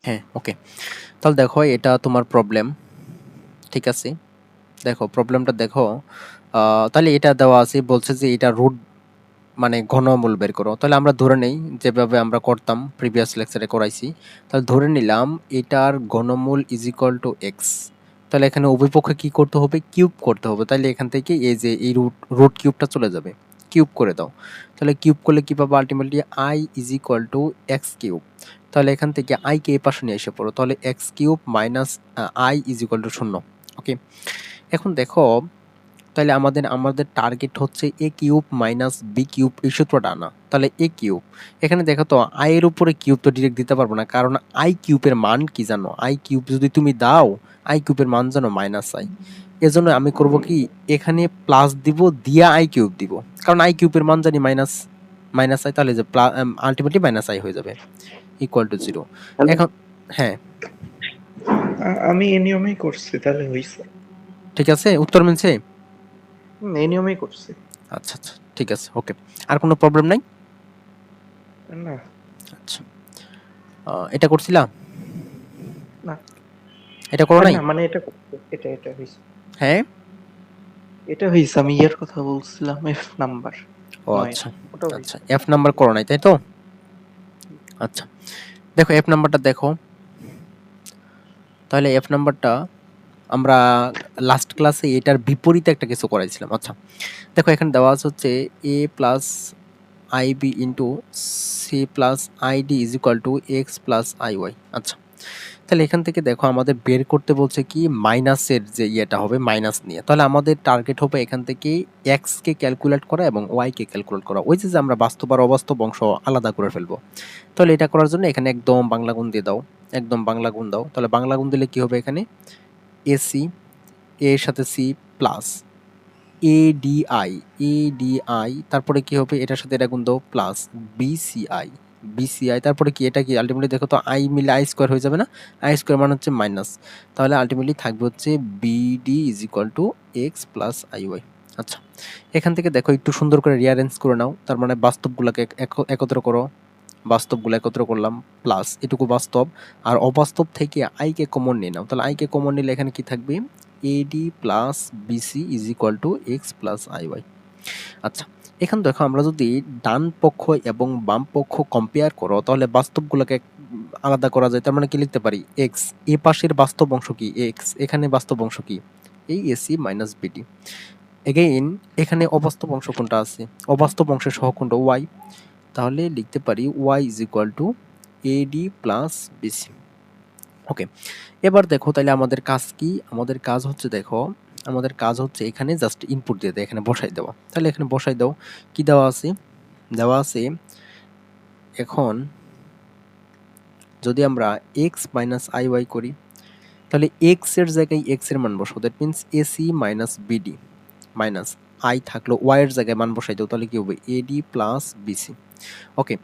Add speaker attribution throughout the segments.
Speaker 1: হ্যাঁ, ওকে। তাহলে দেখো এটা তোমার প্রবলেম, ঠিক আছে? দেখো প্রবলেমটা দেখো, তাহলে এটা দেওয়া আছে, বলছে যে এটা রুট মানে ঘনমূল বের করো। তাহলে আমরা ধরে নেই যেভাবে আমরা করতাম প্রিভিয়াস লেকচারে করাইছি, তাহলে ধরে নিলাম এটার ঘনমূল ইজ ইকুয়াল টু এক্স। তাহলে এখানে উভয় পক্ষে কী করতে হবে? কিউব করতে হবে। তাহলে এখান থেকে এই যে এই রুট রুট কিউবটা চলে যাবে, কিউব করে দাও। তাহলে কিউব করলে কী পাবো? Ultimately I is equal to x cube. তাহলে এখান থেকে আইকে এই পাশে নিয়ে এসে পড়ো, তাহলে x cube minus I is equal to 0। ওকে, এখন দেখো তাহলে আমাদের আমাদের টার্গেট হচ্ছে এ কিউব মাইনাস বি কিউব, এই সূত্রটা আনা। তাহলে এ কিউব, এখানে দেখো তো আই এর উপরে কিউব তো ডিরেক্ট দিতে পারবো না, কারণ আই কিউবের মান কি জানো? আই কিউব যদি তুমি দাও, আই কিউবের মান জানো মাইনাস আই। এজন্য আমি করব কি, এখানে প্লাস দিব, দিয়া আই কিউব দিব, কারণ আই কিউবের মান জানি মাইনাস মাইনাস আই। তাহলে যে আলটিমেটলি মাইনাস আই হয়ে যাবে, ইকুয়াল টু 0।
Speaker 2: তাহলে
Speaker 1: এখন হ্যাঁ,
Speaker 2: আমি এই নিয়মেই করছি, তাহলে হইছে।
Speaker 1: ঠিক আছে, উত্তর মিলছে।
Speaker 2: এই নিয়মেই করছি।
Speaker 1: আচ্ছা আচ্ছা, ঠিক আছে, ওকে। আর কোনো প্রবলেম নাই?
Speaker 2: না
Speaker 1: আচ্ছা, এটা করছিলাম,
Speaker 2: না
Speaker 1: এটা করো নাই?
Speaker 2: না, মানে এটা করছি, এটা হইছে।
Speaker 1: হ্যাঁ,
Speaker 2: এটা হইছে, আমি ইয়ার কথা বলছিলাম, এফ নাম্বার
Speaker 1: ও
Speaker 2: 9 এর।
Speaker 1: আচ্ছা
Speaker 2: ওটা
Speaker 1: আচ্ছা,
Speaker 2: হইছে।
Speaker 1: এফ নাম্বার করো নাই তাই তো? আচ্ছা, দেখো এফ নাম্বারটা দেখো। তাহলে এফ নাম্বারটা আমরা লাস্ট ক্লাসে এটার বিপরীতে একটা কিছু করাইছিলাম। আচ্ছা, দেখো এখানে দেওয়া আছে হচ্ছে a plus ib into c plus id is equal to x plus i y. আচ্ছা, তাহলে এখান থেকে দেখো আমাদের বের করতে বলছে কি মাইনাসের যে ইয়েটা হবে মাইনাস নিয়ে। তাহলে আমাদের টার্গেট হবে এখান থেকে এক্স কে ক্যালকুলেট করা এবং ওয়াই কে ক্যালকুলেট করা, ওই যে আমরা বাস্তব আর অবাস্তব অংশ আলাদা করে ফেলবো। তাহলে এটা করার জন্য এখানে একদম বাংলা গুণ দিয়ে দাও, একদম বাংলা গুণ দাও। তাহলে বাংলা গুণ দিলে কি হবে? এখানে এসি, এর সাথে সি প্লাস এডিআই, এডিআই, তারপরে কি হবে? এটার সাথে এটা গুণ দাও প্লাস বিসিআই, বিসিআই, তারপরে কি এটা কি আলটিমেটলি দেখো তো আই মিলে আই স্কোয়ার হয়ে যাবে না? আই স্কোয়ার মানে হচ্ছে মাইনাস, তাহলে আলটিমেটলি থাকবে হচ্ছে BD is equal to x plus i y. আচ্ছা, এখান থেকে দেখো একটু সুন্দর করে রিয়ারেঞ্জ করে নাও, তার মানে বাস্তবগুলোকে একত্র করো, বাস্তবগুলো একত্র করলাম প্লাস এটুকু বাস্তব, আর অবাস্তব থেকে আইকে কমন নিয়ে নাও। তাহলে আইকে কমন নিলে এখানে কি থাকবে? AD plus BC is equal to x plus i y. আচ্ছা, এখানে দেখো আমরা যদি ডান পক্ষ এবং বাম পক্ষ কম্পেয়ার করো, তাহলে বাস্তবগুলোকে আলাদা করা যায়। তার মানে কি লিখতে পারি? এক্স, এ পাশের বাস্তব অংশ কি এক্স, এখানে বাস্তব অংশ কি এই এসি মাইনাস বিডি। এগেইন এখানে অবাস্তব অংশ কোনটা আছে? অবাস্তব অংশের সহগটা ওয়াই, তাহলে লিখতে পারি y is equal to ad plus bc. Okay, এবার দেখো তাহলে আমাদের কাজ কি? আমাদের কাজ হচ্ছে দেখো, আমাদের কাজ হচ্ছে এখানে জাস্ট ইনপুট দিয়ে দেয়, এখানে বসাই দেওয়া। তাহলে এখানে বসাই দাও, কি দেওয়া আছে? দেওয়া আছে এখন যদি আমরা এক্স মাইনাস আই ওয়াই করি, তাহলে এক্স এর জায়গায় এক্স এর মান বসাও, that means AC minus BD minus I থাকলো ওয়াই এর জায়গায় মান বসাই দাও, তাহলে কি হবে? এডি প্লাস বিসি। ওকে,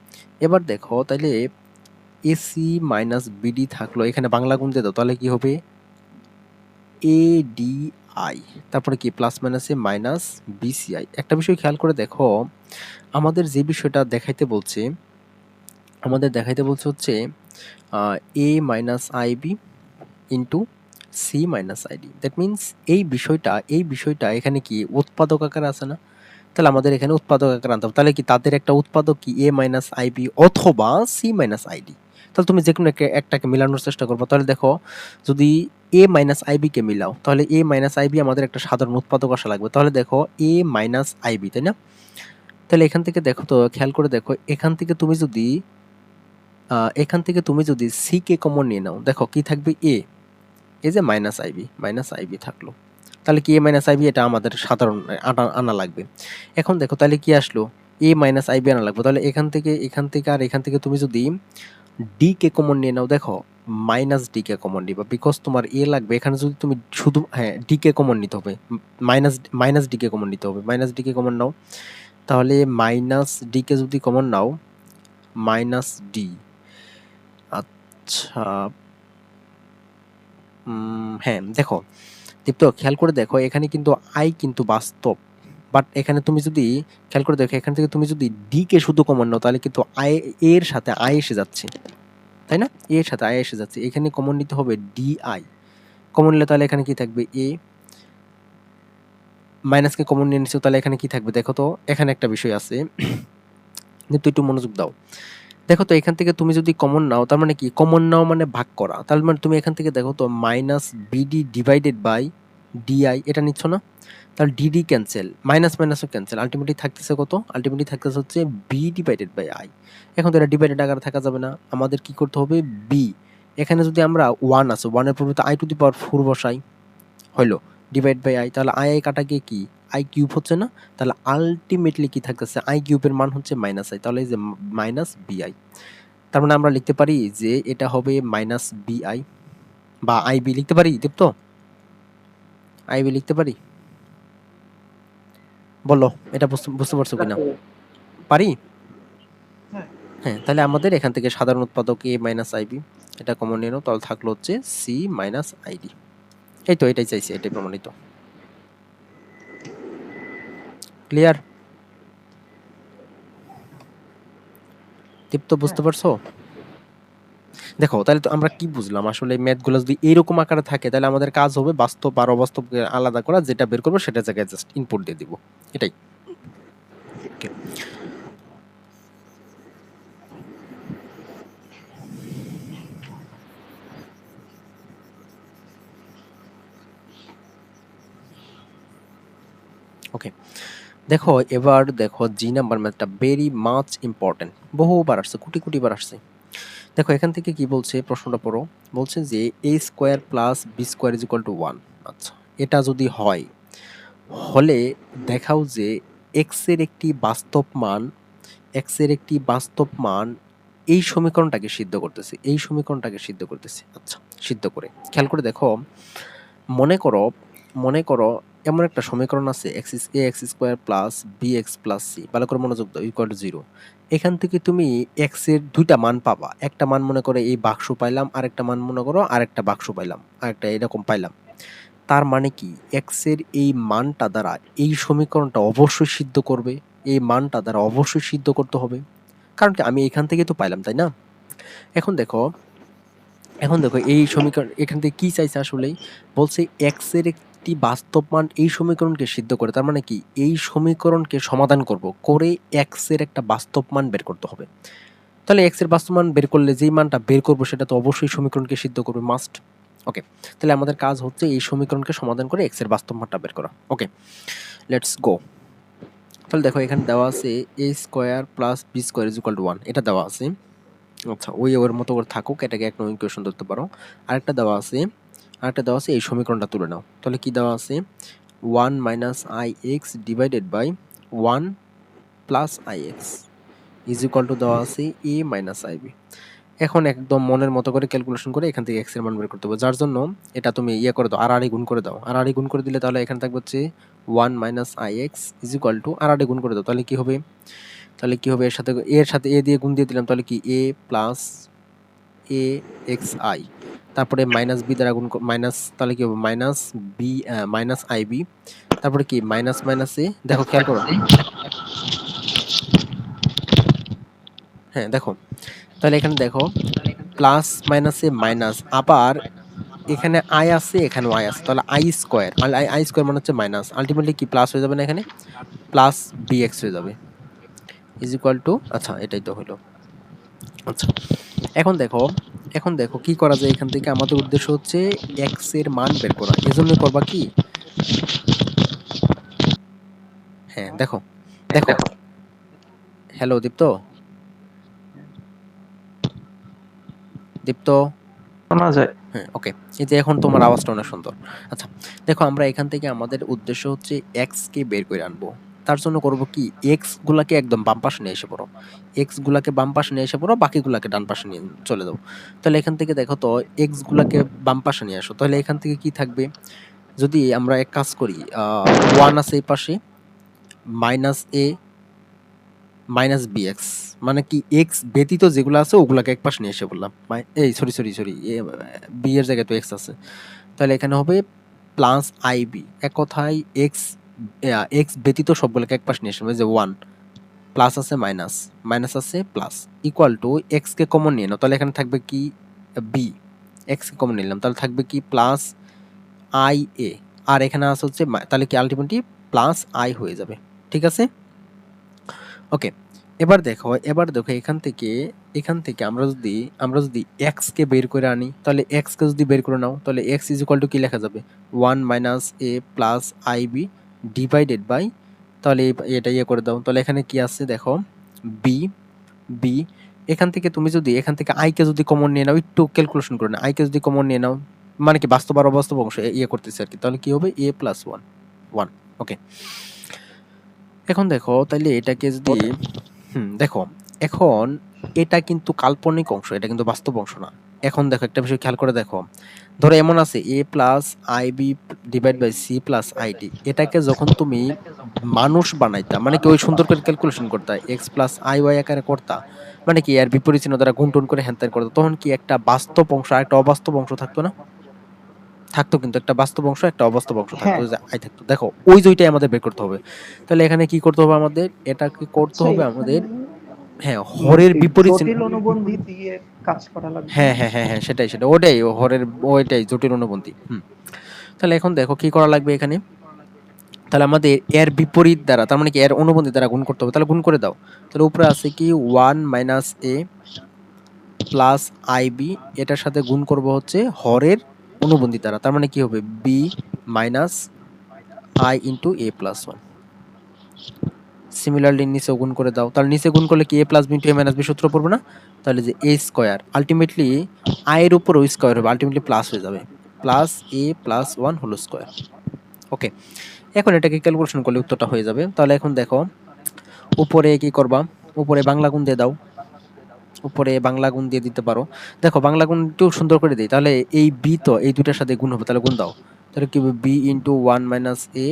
Speaker 1: এবার দেখো তাহলে এসি মাইনাস বিডি থাকলো, এখানে বাংলা গুণ দিয়ে দাও, তাহলে কি হবে? এডিআই, তারপরে কি প্লাস মাইনাসে মাইনাস বিসিআই। একটা বিষয় খেয়াল করে দেখো, আমাদের যে বিষয়টা দেখাইতে বলছে, আমাদের দেখাইতে বলছে হচ্ছে a minus ib into c minus id, that means এই বিষয়টা এখানে কি উৎপাদক আকারে আছে না? তাহলে আমাদের এখানে উৎপাদক আকারে আনতে হবে। তাহলে কি তাদের একটা উৎপাদক কি এ মাইনাস আইবি অথবা সি মাইনাস আইডি? তাহলে তুমি যে কোনো একটাকে মিলানোর চেষ্টা করবো। তাহলে দেখো যদি এ মাইনাস আইবি কে মিলাও, তাহলে এ মাইনাস আইবি আমাদের একটা সাধারণ উৎপাদক আসা লাগবে। তাহলে দেখো এ মাইনাস আইবি, তাই না? তাহলে এখান থেকে দেখো তো, খেয়াল করে দেখো, এখান থেকে তুমি যদি সি কে কমন নিয়ে নাও, দেখো কি থাকবে? এই যে মাইনাস আইবি থাকলো, তাহলে কি এ মাইনাস আইবি এটা আমাদের সাধারণ আনা লাগবে। এখন দেখো তাহলে কি আসলো? এ মাইনাস আইবি আনা লাগবে। তাহলে এখান থেকে আর এখান থেকে তুমি যদি ডি কে কমন নিয়ে নাও, দেখো মাইনাস ডি কে কমন নিবা, বিকজ তোমার এ লাগবে। এখানে যদি তুমি শুধু হ্যাঁ ডি কে কমন নিতে হবে, মাইনাস মাইনাস ডি কে কমন নিতে হবে, মাইনাস ডি কে কমন নাও। তাহলে মাইনাস ডি কে যদি কমন নাও, মাইনাস ডি, আচ্ছা, হ্যাঁ দেখো দীপ্ত, খেয়াল করে দেখো এখানে কিন্তু আই কিন্তু বাস্তব, বাট এখানে তুমি যদি খেয়াল করে দেখো, এখান থেকে তুমি যদি ডি কে শুধু কমন নাও, তাহলে কিন্তু আই এর সাথে আই এসে যাচ্ছে। তাই না? এ এর সাথে আই এসে যাচ্ছে, এখানে কমন নিতে হবে ডিআই, কমন নিলে তাহলে এখানে কি থাকবে এ, মাইনাসকে কমন নিয়ে নিচ্ছ, তাহলে এখানে কি থাকবে দেখো তো, এখানে একটা বিষয় আছে কিন্তু একটু মনোযোগ দাও। দেখো তো এখান থেকে তুমি যদি কমন নাও, তার মানে কি কমন নাও মানে ভাগ করা, তার মানে তুমি এখান থেকে দেখো তো minus bd divided by di এটা নিচ্ছ না, তাহলে ডিডি ক্যান্সেল, মাইনাস মাইনাসও ক্যান্সেল, আলটিমেটলি থাকতেছে কত, আলটিমেটলি থাকতেছে হচ্ছে বি ডিভাইডেড বাই আই। এখন তো এটা ডিভাইডেড আকারে থাকা যাবে না, আমাদের কি করতে হবে বি, এখানে যদি আমরা ওয়ান আছে ওয়ানের পরিবর্তে I two the power four বসাই, হইলো ডিভাইড বাই আই, তাহলে আই আই কাটা গিয়ে কি আই কিউব হচ্ছে না, তাহলে আলটিমেটলি কি থাকতেছে আই কিউবের মান হচ্ছে মাইনাস আই, তাহলে এই যে মাইনাস বি আই, তার মানে আমরা লিখতে পারি যে এটা হবে মাইনাস বি আই, বা আই বি লিখতে পারি, দীপ্ত আই বি লিখতে পারি, বলো এটা বুঝতে বুঝতে পারছো কিনা, পারি?
Speaker 2: হ্যাঁ।
Speaker 1: হ্যাঁ, তাহলে আমাদের এখান থেকে সাধারণ উৎপাদক এ মাইনাস আইবি এটা কমন নিয়ে নাও, তাহলে থাকলো হচ্ছে সি মাইনাস আইডি। এই তো এটাই চাইছি, এটাই প্রমাণিত। ক্লিয়ার? দীপ্ত বুঝতে পারছো? দেখো তাহলে তো আমরা কি বুঝলাম আসলে, ম্যাথগুলো যদি এইরকম আকারে থাকে তাহলে আমাদের কাজ হবে বাস্তব আর অবাস্তবকে আলাদা করা, যেটা বের করবো সেটা জায়গায় জাস্ট ইনপুট দিয়ে দিব, এটাই। ওকে, ওকে। দেখো এবার দেখো জি নাম্বার ম্যাথটা ভেরি মাচ ইম্পর্টেন্ট, বহুবার আসছে, কোটি কোটি বার আসছে। দেখো এখান থেকে কি বলছে, প্রশ্নটা পড়ো, বলছে যে a square plus B square is equal to one. আচ্ছা, এটা যদি হয়, হলে দেখাও যে এক্স এর একটি বাস্তব মান, এক্স এর একটি বাস্তব মান এই সমীকরণটাকে সিদ্ধ করতেছে, এই সমীকরণটাকে সিদ্ধ করতেছে। আচ্ছা, সিদ্ধ করে খেয়াল করে দেখো, মনে করো, মনে করো এমন একটা সমীকরণ আছে x a x square plus b x plus c, ভালো করে মনোযোগ দাও, ইকুয়াল টু জিরো। এখান থেকে তুমি এক্স এর দুইটা মান পাবা, একটা মান মনে করো এই বাক্স পাইলাম, আরেকটা মান মনে করো আরেকটা বাক্স পাইলাম, আরেকটা এরকম পাইলাম। তার মানে কি এক্স এর এই মানটা দ্বারা এই সমীকরণটা অবশ্যই সিদ্ধ করবে, এই মানটা দ্বারা অবশ্যই সিদ্ধ করতে হবে, কারণ কি আমি এখান থেকে তো পাইলাম, তাই না? এখন দেখো, এখন দেখো এই সমীকরণ এখান থেকে কি চাইছে আসলেই, বলছে এক্স এর একটি বাস্তব মান এই সমীকরণকে সিদ্ধ করে, তার মানে কি এই সমীকরণকে সমাধান করব করে এক্স এর একটা বাস্তব মান বের করতে হবে। তাহলে এক্স এর বাস্তব মান বের করলে যেই মানটা বের করবো সেটা তো অবশ্যই সমীকরণকে সিদ্ধ করবে, মাস্ট। ওকে, তাহলে আমাদের কাজ হচ্ছে এই সমীকরণকে সমাধান করে এক্স এর বাস্তব মানটা বের করা। Okay, let's go. তাহলে দেখো এখানে দেওয়া আছে a square plus B square is equal to one, এটা দেওয়া আছে। আচ্ছা, ওই ওর মতো করে থাকুক, এটাকে এক নং ইকুয়েশন ধরতে পারো। আরেকটা দেওয়া আছে, আরেকটা দেওয়া আছে এই সমীকরণটা তুলে নাও, তাহলে কি দেওয়া আছে, one minus i x divided by one plus i x is equal to দেওয়া আছে এ মাইনাস আই বি। এখন একদম মনের মতো করে ক্যালকুলেশন করে এখান থেকে এক্স এর মান বের করতে হবে, যার জন্য এটা তুমি ইয়ে করে দাও, আর গুণ করে দাও, আর গুণ করে দিলে তাহলে এখানে থাকবে হচ্ছে one minus i x is equal to আর গুণ করে দাও, তাহলে কি হবে, তাহলে কি হবে এর সাথে এ দিয়ে গুণ দিয়ে দিলাম, তাহলে কি A plus A x i, তারপরে মাইনাস বি দ্বারা গুণ মাইনাস, তাহলে কি হবে minus B minus i B, তারপরে কি মাইনাস মাইনাস এ, দেখো খেয়াল করো, হ্যাঁ দেখো, তাহলে এখানে দেখো প্লাস মাইনাসে মাইনাস, আবার এখানে আই আছে এখানেও আই আছে, তাহলে I square, I I square মানে হচ্ছে মাইনাস, আলটিমেটলি কি প্লাস হয়ে যাবে না, এখানে প্লাস বি এক্স হয়ে যাবে ইজ ইকুয়াল টু, আচ্ছা এটাই তো হলো। আচ্ছা, এখন দেখো, এখন দেখো কি করা যায়, এখান থেকে আমাদের উদ্দেশ্য হচ্ছে এক্স এর মান বের করা, এজন্য করবা কি, হ্যাঁ দেখো, দেখো, হ্যালো দীপ্ত, দীপ্ত,
Speaker 2: শোনা যায়।
Speaker 1: হ্যাঁ ওকে, এই যে এখন তোমার আওয়াজটা অনেক সুন্দর। আচ্ছা, দেখো আমরা এখান থেকে আমাদের উদ্দেশ্য হচ্ছে এক্স কে বের করে আনবো, তার জন্য করব কি এক্স গুলাকে একদম বাম পাশে নিয়ে এসে পড়ো, এক্স গুলাকে বাম পাশে নিয়ে এসে পড়ো, বাকিগুলাকে ডান পাশে নিয়ে চলে দাও। তাহলে এখান থেকে দেখো তো এক্স গুলাকে বাম পাশে নিয়ে আসো, তাহলে এখান থেকে কি থাকবে, যদি আমরা এক কাজ করি, ওয়ান আছে এই পাশে, মাইনাস এ মাইনাস বি এক্স, মানে কি এক্স ব্যতীত যেগুলো আছে ওগুলাকে এক পাশে নিয়ে এসে বললাম, এই সরি সরি সরি, বি এর জায়গায় তো এক্স আছে, তাহলে এখানে হবে প্লাস আইবি, এক কথায় এক্স, এক্স ব্যতীত সবগুলোকে এক পাশে নিয়ে আসবে, যে ওয়ান, প্লাস আছে মাইনাস, মাইনাস আছে প্লাস, ইকুয়াল টু এক্সকে কমন নিয়ে নাও, তাহলে এখানে থাকবে কি বি, এক্সকে কমন নিলাম তাহলে থাকবে কি প্লাস আই এ, আর এখানে আছে হচ্ছে তাহলে কি আলটিমেটলি প্লাস আই হয়ে যাবে। ঠিক আছে, ওকে। এবার দেখো এখান থেকে আমরা যদি এক্স কে বের করে আনি, তাহলে এক্স কে যদি বের করে নাও তাহলে এক্স ইজ ইকুয়াল টু কি লেখা যাবে, 1 - a plus I B divided by, তাহলে এটা ইয়ে করে দাও, তাহলে এখানে কি আছে দেখো বি, বি এখান থেকে তুমি যদি এখান থেকে আই কে যদি কমন নিয়ে নাও, একটু ক্যালকুলেশন করে নাও, আই কে যদি কমন নিয়ে নাও, মানে কি বাস্তব আর অবাস্তব অংশ ইয়ে করতেছে আর কি, তাহলে কি হবে a প্লাস 1, ওকে। এখন দেখো তাইলে এটাকে যদি দেখো, এখন এটা কিন্তু কাল্পনিক অংশ, এটা কিন্তু বাস্তব অংশ না। এখন দেখো একটা বিষয় খেয়াল করে দেখো, ধরো এমন আছে a plus I B divide by C plus ID, এটাকে যখন তুমি মানুষ বানাইতা, মানে কি ওই সুন্দর করে ক্যালকুলেশন করতা, এক্স প্লাস আই ওয়াই আকারে করতা, মানে কি এর বিপরীত চিহ্ন দ্বারা গুণ টুন করে হ্যান করতো, তখন কি একটা বাস্তব অংশ আর একটা অবাস্তব অংশ থাকতো না? থাকতো, কিন্তু একটা বাস্তব অংশ একটা অবাস্তব অংশ থাকতো,
Speaker 2: হ্যাঁ।
Speaker 1: যে আই থাকতো। দেখো ওই দুইটাই আমাদের বের করতে হবে, তাহলে এখানে কি করতে হবে আমাদের, এটাকে করতে
Speaker 2: আচ্ছা,
Speaker 1: হবে আমাদের,
Speaker 2: এখানে
Speaker 1: হ্যাঁ হরের
Speaker 2: এই
Speaker 1: বিপরীত চিহ্ন,
Speaker 2: জটিল অনুবন্ধী দিয়ে কাজ করা লাগবে
Speaker 1: হ্যাঁ
Speaker 2: না?
Speaker 1: হ্যাঁ হ্যাঁ হ্যাঁ সেটাই সেটা ওটাই হরের, ওইটাই জটিল অনুবন্ধী। তাহলে এখন দেখো কি করা লাগবে এখানে, তাহলে আমাদের এর বিপরীত দ্বারা, তার মানে কি এর অনুবন্ধী দ্বারা গুণ করতে হবে, তাহলে গুণ করে দাও, তাহলে উপরে আছে কি 1 - a প্লাস আই বি, এটার সাথে গুণ করব হচ্ছে হরের অনুবন্ধী দ্বারা, তার মানে কি হবে B minus I into A plus 1। Similarly নিচে গুণ করে দাও, তাহলে নিচে গুণ করলে কি A plus B into A minus B সূত্র পড়বে না, তাহলে যে এ স্কোয়ার আলটিমেটলি আই এর উপর ওই স্কোয়ার হবে, আলটিমেটলি প্লাস হয়ে যাবে, plus A plus 1 whole square, ওকে। এখন এটাকে ক্যালকুলেশন করলে উত্তরটা হয়ে যাবে। তাহলে এখন দেখো উপরে কি করবা, উপরে বাংলা গুণ দিয়ে দাও, উপরে বাংলা গুণ দিয়ে দিতে পারো। দেখো বাংলা গুণ একটু সুন্দর করে দিই, তাহলে এই বি তো এই দুইটার সাথে গুণ হবে, তাহলে গুণ দাও, তাহলে কি হবে B into 1 - a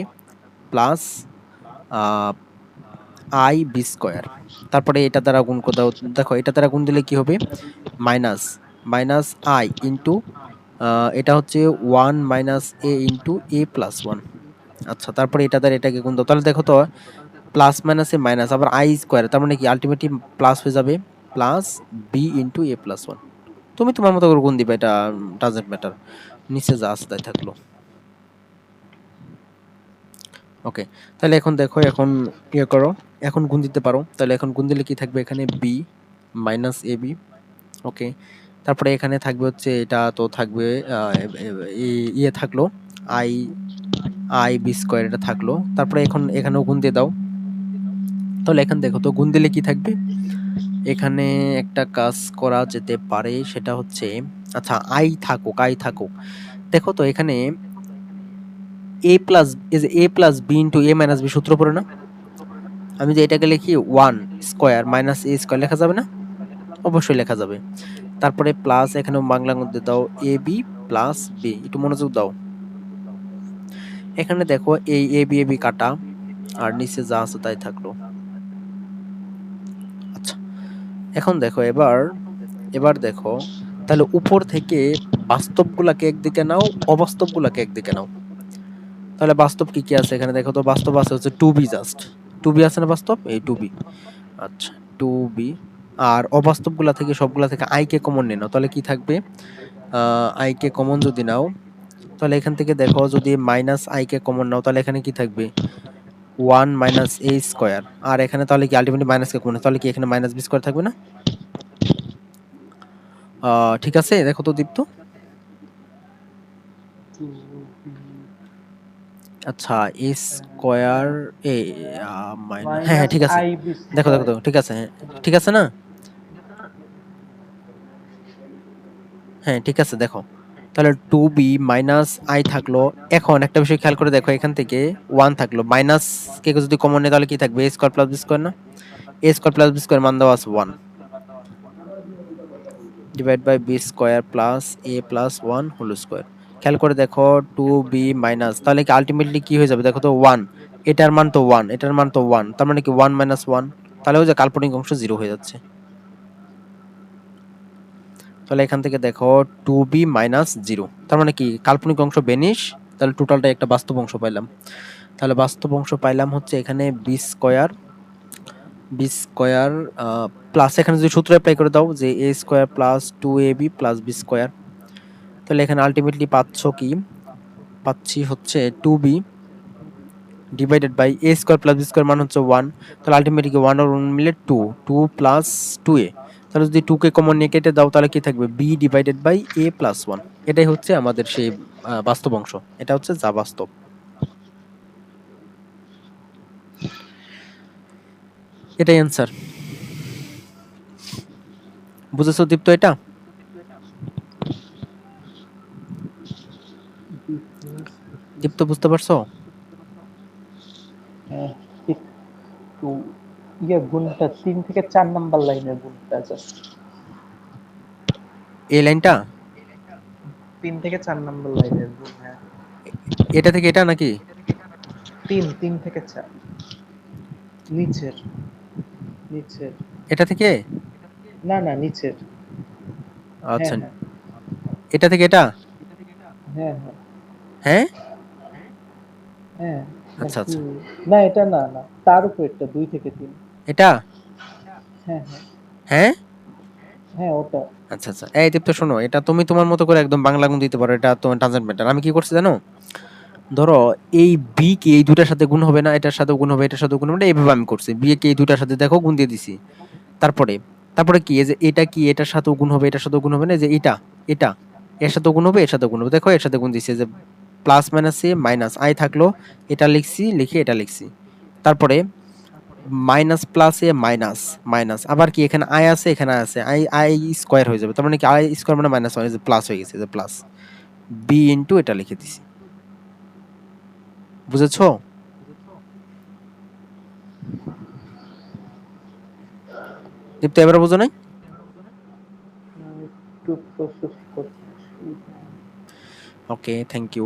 Speaker 1: plus I B square, তারপরে এটা দ্বারা গুণ করে দাও, দেখো এটা দ্বারা গুণ দিলে কি হবে মাইনাস, মাইনাস আই ইন্টু এটা হচ্ছে 1 - a ইন্টু এ প্লাস 1। আচ্ছা, তারপরে এটা দ্বারা এটাকে গুণ দাও, তাহলে দেখো তো প্লাস মাইনাসে মাইনাস, আবার আই স্কোয়ার, তার মানে কি আলটিমেটলি প্লাস হয়ে যাবে, plus B into A plus 1। তুমি তোমার মতো করে গুণ দিবে, এটা ডাজন্ট ম্যাটার, নিচে যা আছে তাই থাকলো, ওকে। তাহলে এখন দেখো, এখন ইয়ে করো, এখন গুণ দিতে পারো, তাহলে এখন গুণ দিলে কি থাকবে এখানে বি মাইনাস এ বি, ওকে। তারপরে এখানে থাকবে হচ্ছে এটা তো থাকবে ইয়ে থাকলো আই, আই বি স্কোয়ার এটা থাকলো, তারপরে এখন এখানেও গুণ দিয়ে দাও, তাহলে এখানে দেখো তো গুণ দিলে কি থাকবে, এখানে একটা কাজ করা যেতে পারে, সেটা হচ্ছে আচ্ছা আই থাকুক, আই থাকুক, দেখো তো এখানে এ plus, A plus B into A minus B সূত্র পড়ে না, আমি যে এটাকে লিখি 1 স্কোয়ার মাইনাস এ স্কোয়ার, লেখা যাবে না? অবশ্যই লেখা যাবে। তারপরে প্লাস এখানে বাংলা মধ্যে দাও এ বি প্লাস বি, একটু মনোযোগ দাও, এখানে দেখো এই এ বি কাটা, আর নিচে যা আছে তাই থাকলো। আচ্ছা, এখন দেখো এবার, এবার দেখো তাহলে উপর থেকে বাস্তবগুলাকে একদিকে নাও, অবাস্তবগুলাকে একদিকে নাও, তাহলে বাস্তব কি কি আছে এখানে দেখো তো, বাস্তব আছে হচ্ছে two B, just two B আছে না বাস্তব, এই টু বি, আচ্ছা টু বি, আর অবাস্তবগুলা থেকে সবগুলা থেকে আই কে কমন নিয়ে নাও, তাহলে কি থাকবে আই কে কমন যদি নাও, তাহলে এখান থেকে দেখো যদি মাইনাস আই কে কমন নাও, তাহলে এখানে কি থাকবে 1 - a স্কোয়ার, আর এখানে তাহলে কি আলটিমেটলি মাইনাস কে কমন, তাহলে কি এখানে মাইনাস বি স্কোয়ার থাকবে না? ঠিক আছে, দেখো তো দীপ্ত, আচ্ছা এ স্কোয়ার এ মাইনাস, হ্যাঁ হ্যাঁ
Speaker 2: মাইনাস
Speaker 1: ঠিক আছে,
Speaker 2: আই বি
Speaker 1: দেখো দেখো
Speaker 2: স্কয়ার।
Speaker 1: দেখো ঠিক আছে, হ্যাঁ ঠিক আছে না, হ্যাঁ ঠিক আছে দেখো, তাহলে টু বি মাইনাস আই থাকলো। এখন একটা বিষয় খেয়াল করে দেখো, এখান থেকে 1 থাকলো, মাইনাস কে যদি কমন নেই তাহলে কি থাকবে, A square plus B square না, A square plus B square মান দেওয়া আছে 1 divide by B square plus A plus 1 whole square. খেয়াল করে দেখো টু বি মাইনাস, তাহলে কি আলটিমেটলি কি হয়ে যাবে দেখো তো 1, এটার মান তো 1, এটার মান তো 1, তার মানে কি 1 - 1, তাহলে ওই যে কাল্পনিক অংশ 0 হয়ে যাচ্ছে। তাহলে এখান থেকে দেখো টু বি মাইনাস 0, তার মানে কি কাল্পনিক অংশ বেনিশ, তাহলে টোটালটা একটা বাস্তব অংশ পাইলাম, তাহলে বাস্তব অংশ পাইলাম হচ্ছে এখানে b square B square plus এখানে যদি সূত্র অ্যাপ্লাই করে দাও যে a square plus 2ab plus B square, তাহলে এখানে আলটিমেটলি পাচ্ছ কি, পাচ্ছি হচ্ছে 2b divided by a square plus B square মান হচ্ছে 1, তাহলে আলটিমেটলি 1 আর 1 মিলে 2, 2 প্লাস 2a, তাহলে যদি 2 কে কমন নিয়ে কেটে দাও তাহলে কি থাকবে b divided by a plus 1। এটাই হচ্ছে আমাদের সেই বাস্তব অংশ, এটা হচ্ছে যা বাস্তব। এটাই অ্যান্সার। বুঝেছো দীপ্ত এটা? দীপ্ত বুঝতে পারছো?
Speaker 2: হ্যাঁ, একটু গুণটা 3 থেকে 4 নাম্বার লাইনের গুণটা জাস্ট
Speaker 1: এই লাইনটা
Speaker 2: 3 থেকে 4 নাম্বার লাইনের গুণ। হ্যাঁ,
Speaker 1: এটা থেকে এটা নাকি?
Speaker 2: 3 থেকে 4 নিচের নিচের
Speaker 1: এটা থেকে?
Speaker 2: না না নিচের। হ্যাঁ
Speaker 1: আচ্ছা,
Speaker 2: হ্যাঁ
Speaker 1: এটা থেকে এটা?
Speaker 2: হ্যাঁ হ্যাঁ
Speaker 1: হ্যাঁ,
Speaker 2: হ্যাঁ
Speaker 1: আচ্ছা
Speaker 2: নাকি
Speaker 1: আচ্ছা,
Speaker 2: না এটা না না তার উপরেরটা 2 থেকে 3।
Speaker 1: এটা?
Speaker 2: হ্যাঁ হ্যাঁ
Speaker 1: হ্যাঁ,
Speaker 2: হ্যাঁ ওটা।
Speaker 1: আচ্ছা আচ্ছা। এই দীপ্ত শোনো, এটা তুমি তোমার মতো করে একদম বাংলা গুণ দিতে পারো, এটা তোমার টানজেন্ট ম্যাটার। আমি কি করছি জানো? ধরো এই বি কে এই দুটার সাথে গুণ হবে না, এটার সাথে গুণ হবে, এটার সাথে গুণ হবে না, এইভাবে আমি করছি। বি কে এই দুটার সাথে দেখো গুণ দিয়ে দিছি। তারপরে তারপরে কি, এই যে এটা কি এটার সাথেও গুণ হবে, এটার সাথেও গুণ হবে না, এই যে এটা এটা এর সাথে গুণ হবে, এর সাথে গুণ হবে, দেখো এর সাথে গুণ দিছি, এই যে প্লাস মাইনাসে মাইনাস আই থাকলো, এটা লিখছি, লিখে এটা লিখছি। তারপরে মাইনাস প্লাসে মাইনাস মাইনাস, আবার কি এখানে আই আছে, এখানে আই আছে, আই আই স্কোয়ার হয়ে যাবে, তার মানে কি আই স্কোয়ার মানে মাইনাস ওয়ান, প্লাস হয়ে গেছে, যে প্লাস বি ইন্টু এটা লিখে দিছি। বুঝেছো? দীপ্ত এবার বুঝো নাই?
Speaker 2: একটু প্রসেস করছি।
Speaker 1: ওকে, থ্যাংক ইউ।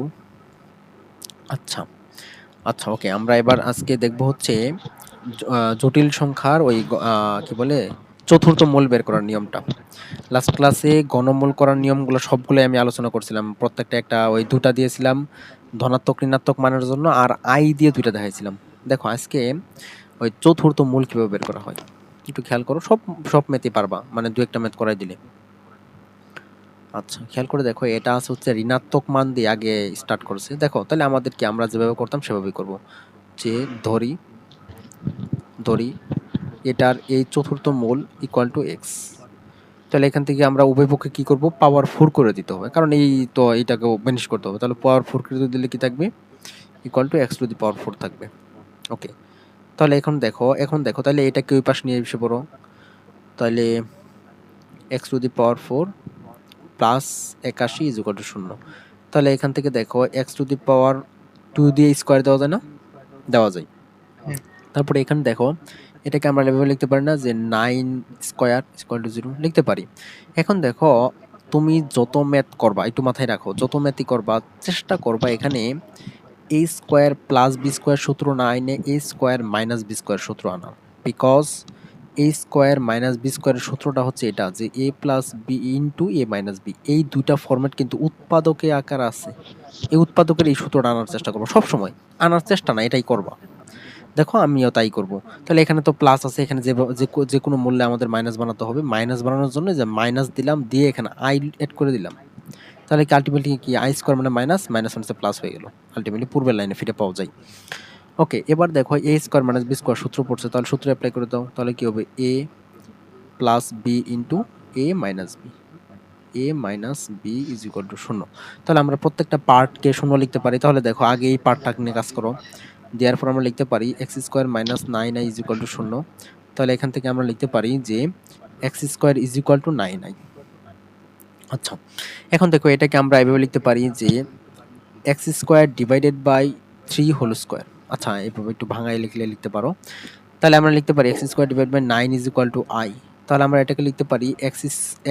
Speaker 1: আচ্ছা আচ্ছা, ওকে, আমরা এবার আজকে দেখব হচ্ছে জটিল সংখ্যার ওই কি বলে চতুর্থ মূল বের করার নিয়মটা। লাস্ট ক্লাসে ঘনমূল করার নিয়মগুলো সবগুলোই আমি আলোচনা করছিলাম, প্রত্যেকটা একটা ওই দুটা দিয়েছিলাম ধনাত্মক ঋণাত্মক মানের জন্য, আর আই দিয়ে দুইটা দেখাইছিলাম। দেখো আজকে ওই চতুর্থ মূল কিভাবে বের করা হয় একটু খেয়াল করো, সব সব ম্যাথই পারবা, মানে দু একটা ম্যাথ করাই দিলে। আচ্ছা, খেয়াল করে দেখো, এটা আছে হচ্ছে ঋণাত্মক মান দিয়ে আগে স্টার্ট করেছে। দেখো তাহলে আমাদের কি, আমরা যেভাবে করতাম সেভাবেই করব, যে ধরি ধরি এটার এই চতুর্থ মূল ইকুয়াল টু এক্স, তাহলে এখান থেকে আমরা উভয় পক্ষে কি করব, পাওয়ার 4 করে দিতে হবে, কারণ এই তো এটাকেও ভ্যানিশ করতে হবে, তাহলে পাওয়ার 4 করে দিলে কি থাকবে, equal to x to the power 4 থাকবে। ওকে, তাহলে এখন দেখো তাহলে এটাকে ওই পাশে নিয়ে এসে পড়ো, তাহলে x to the power 4 plus 81 is equal to 0। তাহলে এখান থেকে দেখো এক্স টু দি পাওয়ার 2 দিয়ে স্কোয়ার দেওয়া যায় না? দেওয়া যায়।
Speaker 2: হ্যাঁ
Speaker 1: তারপরে এখানে দেখো, এটাকে আমরা এভাবে লিখতে পারি না যে 9 স্কোয়ার ইকুয়াল টু 0, লিখতে পারি। এখন দেখো, তুমি যত ম্যাথ করবা একটু মাথায় রাখো, যত ম্যাথই করবা চেষ্টা করবা এখানে A square plus B square সূত্র না এনে A square minus B square সূত্র আনার। Because A square minus B স্কোয়ারের সূত্রটা হচ্ছে এটা, যে A plus B into A minus B, এই দুইটা ফরম্যাট কিন্তু উৎপাদকে আকার আছে। এই উৎপাদকের এই সূত্রটা আনার চেষ্টা করবো সবসময়, আনার চেষ্টা না, এটাই করবা। দেখো আমিও তাই করব। তাহলে এখানে তো প্লাস আছে, এখানে যে কোনো মূল্যে আমাদের মাইনাস বানাতে হবে, মাইনাস বানানোর জন্য যে মাইনাস দিলাম, দিয়ে এখানে আই এড করে দিলাম, তাহলে কি আলটিমেটলি কি আই স্কোয়ার মানে মাইনাস, মাইনাস মানে প্লাস হয়ে গেল, আলটিমেটলি পূর্বের লাইনে ফিরে পাওয়া যায়। ওকে, এবার দেখো এ স্কোয়ার মাইনাস বি স্কোয়ার সূত্র পড়ছে, তাহলে সূত্র অ্যাপ্লাই করে দাও, তাহলে কি হবে a plus B into A minus b, a minus B is equal to 0। তাহলে আমরা প্রত্যেকটা পার্টকে 0 লিখতে পারি, তাহলে দেখো আগে এই পার্টটা নিয়ে কাজ করো, দেওয়ার পর আমরা লিখতে পারি X square minus 9i is equal to 0। তাহলে এখান থেকে আমরা লিখতে পারি যে X square is equal two 9i। আচ্ছা, এখন দেখো এটাকে আমরা এভাবে লিখতে পারি যে X square divided by 3 whole square. আচ্ছা, এভাবে একটু ভাঙায় লিখলে লিখতে পারো। তাহলে আমরা লিখতে পারি X square divide by 9 is equal to I. তাহলে আমরা এটাকে লিখতে পারি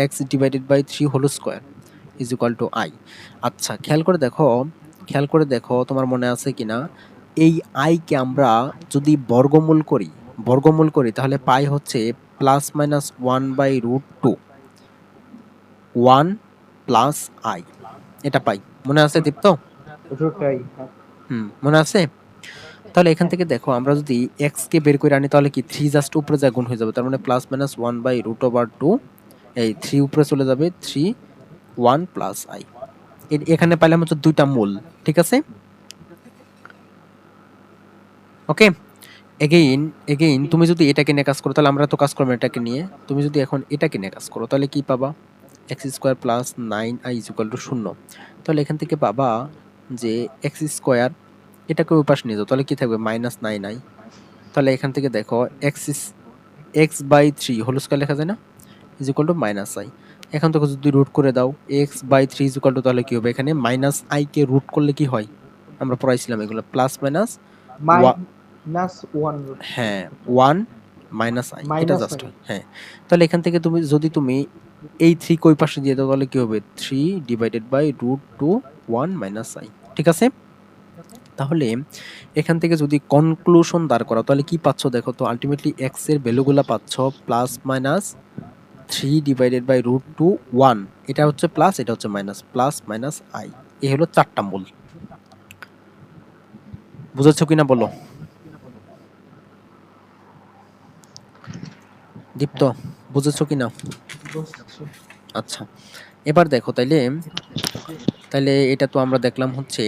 Speaker 1: X divided by 3 whole square is equal to I. আচ্ছা, খেয়াল করে দেখো তোমার মনে আছে কিনা, এই আইকে আমরা যদি বর্গমূল করি তাহলে পাই হচ্ছে প্লাস মাইনাস 1/√2, 1 প্লাস আই, এটা পাই। মনে আছে দীপ্ত?
Speaker 2: ওটাই।
Speaker 1: মনে আছে। তাহলে এখান থেকে দেখো আমরা যদি এক্স কে বের করে আনি তাহলে কি 3 জাস্ট উপরে যা গুণ হয়ে যাবে, তার মানে প্লাস মাইনাস 1/√2, এই 3 উপরে চলে যাবে 3 1 প্লাস আই। এখানে পাইলাম হচ্ছে দুইটা মূল, ঠিক আছে। ওকে, এগেইন এগেইন তুমি যদি এটাকে নিয়ে কাজ করো তাহলে আমরা তো কাজ করবো এটাকে নিয়ে, তুমি যদি এখন এটাকে নিয়ে কাজ করো তাহলে কি পাবা, x square plus 9i is equal to 0। তাহলে এখান থেকে পাবা যে এক্স স্কোয়ার, এটাকে ওই পাশে নিয়ে যাও তাহলে কি থাকবে -9i। তাহলে এখান থেকে দেখো x/3 হোল স্কয়ার লেখা যায় না, ইজ ইকুয়াল টু -i। এখন তো যদি রুট করে দাও x/3 ইজ ইকুয়াল টু, তাহলে কি হবে এখানে -i কে রুট করলে কি হয়, আমরা পড়াইছিলাম এগুলো প্লাস মাইনাস,
Speaker 2: -1 রুট
Speaker 1: হ্যাঁ 1 -i, এটা
Speaker 2: মাইনাস
Speaker 1: জাস্ট
Speaker 2: আই।
Speaker 1: হয়, হ্যাঁ। তাহলে এখান থেকে তুমি যদি তুমি এই 3 কই পাশে দিয়ে দাও তাহলে কি হবে 3/√2 1 -i, ঠিক আছে। তাহলে এখান থেকে যদি কনক্লুশন দাঁড় করাও তাহলে কি পাচ্ছ দেখো তো, আলটিমেটলি এক্স এর ভ্যালুগুলো পাচ্ছ প্লাস মাইনাস 3/√2 1, এটা হচ্ছে প্লাস, এটা হচ্ছে মাইনাস, প্লাস মাইনাস আই। এই হলো 4টা মূল। বুঝেছো কিনা বলো দীপ্ত, বুঝেছো কিনা?
Speaker 2: বুঝছি।
Speaker 1: আচ্ছা, এবার দেখো তাইলে, তাইলে এটা তো আমরা দেখলাম হচ্ছে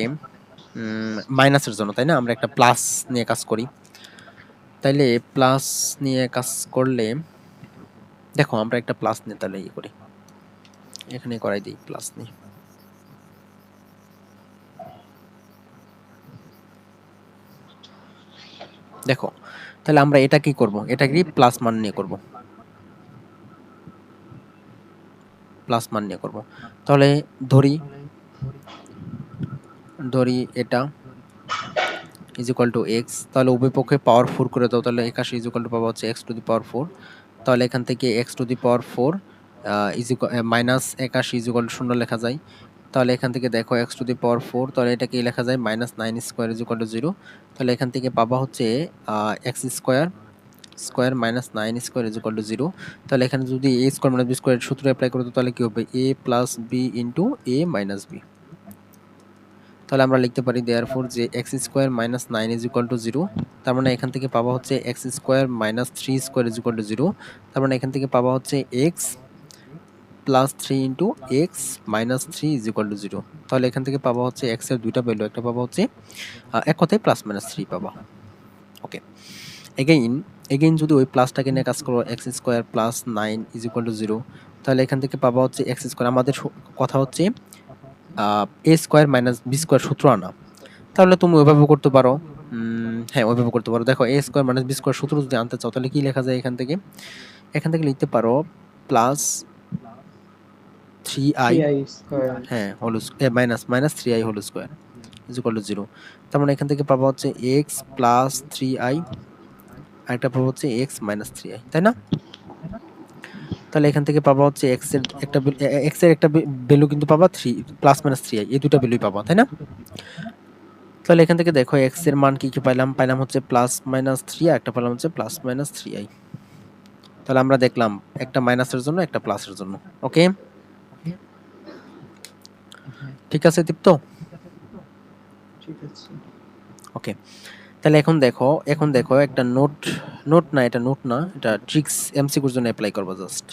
Speaker 1: মাইনাসের জন্য, তাই না? আমরা একটা প্লাস নিয়ে কাজ করি, তাইলে প্লাস নিয়ে কাজ করলে দেখো আমরা একটা প্লাস নিয়ে তাহলে ইয়ে করি, এখানে করাই দিই প্লাস নিয়ে। দেখো তাহলে আমরা এটা কি করব, এটা কি প্লাস মান নিয়ে করব, প্লাস মান নিয়ে করব। তাহলে ধরি ধরি এটা ইজ ইকুয়াল টু এক্স, তাহলে উভয় পক্ষে পাওয়ার 4 করে দাও, তাহলে 81 ইজ ইকুয়াল টু পাওয়া হচ্ছে এক্স টু দি পাওয়ার 4। তাহলে এখান থেকে x to the power 4 is equal minus 81 is equal to 0 লেখা যায়। তাহলে এখান থেকে দেখো এক্স টু দি পাওয়ার 4, তাহলে এটা কি লেখা যায় -9 স্কোয়ার ইজ ইকুয়াল টু 0। তাহলে এখান থেকে পাবা হচ্ছে x square square -9 square is equal to 0। তাহলে এখানে যদি এ স্কোয়ার মাইনাস বি স্কোয়ার সূত্র অ্যাপ্লাই করো তাহলে কি হবে a plus B into A minus B. তাহলে আমরা লিখতে পারি দেয়ারফর যে X square minus 9 is equal to 0। তার মানে এখান থেকে পাবা হচ্ছে x square minus 3 square is equal to 0। তার মানে এখান থেকে পাবা হচ্ছে x plus 3 into x minus 3 is equal to 0। তাহলে এখান থেকে পাবা হচ্ছে এক্স এর দুইটা ভ্যালু, একটা পাবা হচ্ছে এক কথায় প্লাস মাইনাস 3 পাবা। ওকে, এগেইন এগেইন যদি ওই প্লাসটাকে নিয়ে কাজ করো x square plus 9 is equal to 0, তাহলে এখান থেকে পাবা হচ্ছে এক্স স্কোয়ার, আমাদের কথা হচ্ছে এ স্কোয়ার মাইনাস বি স্কোয়ার সূত্র আনা। তাহলে তুমি ওইভাবে করতে পারো, হ্যাঁ ওইভাবে করতে পারো। দেখো এ স্কোয়ার মাইনাস বি স্কোয়ার সূত্র যদি আনতে চাও তাহলে কি লেখা যায় এখান থেকে, এখান থেকে লিখতে পারো প্লাস 3i,
Speaker 2: 3i স্কয়ার।
Speaker 1: হ্যাঁ whole minus minus 3i whole square is equal to 0। তার মানে এখান থেকে পাবা হচ্ছে এক্স প্লাস 3i, আর একটা পাবো হচ্ছে এক্স মাইনাস 3i, তাই না? তাহলে এখান থেকে পাবা হচ্ছে এক্স এর একটা ভ্যালু কিন্তু পাবা 3 প্লাস মাইনাস 3i, এই দুটো ভ্যালুই পাবা, তাই না? তাহলে এখান থেকে দেখো এক্স এর মান কি কি পাইলাম, পাইলাম হচ্ছে প্লাস মাইনাস 3, আর একটা পেলাম হচ্ছে প্লাস মাইনাস 3i। তাহলে আমরা দেখলাম একটা মাইনাসের জন্য একটা প্লাসের জন্য। ওকে, ঠিক আছে দীপ্ত?
Speaker 2: ঠিক আছে।
Speaker 1: ওকে, তাহলে এখন দেখো একটা নোট, নোট না এটা নোট না, এটা ট্রিক্স এমসিকিউর জন্য অ্যাপ্লাই করব জাস্ট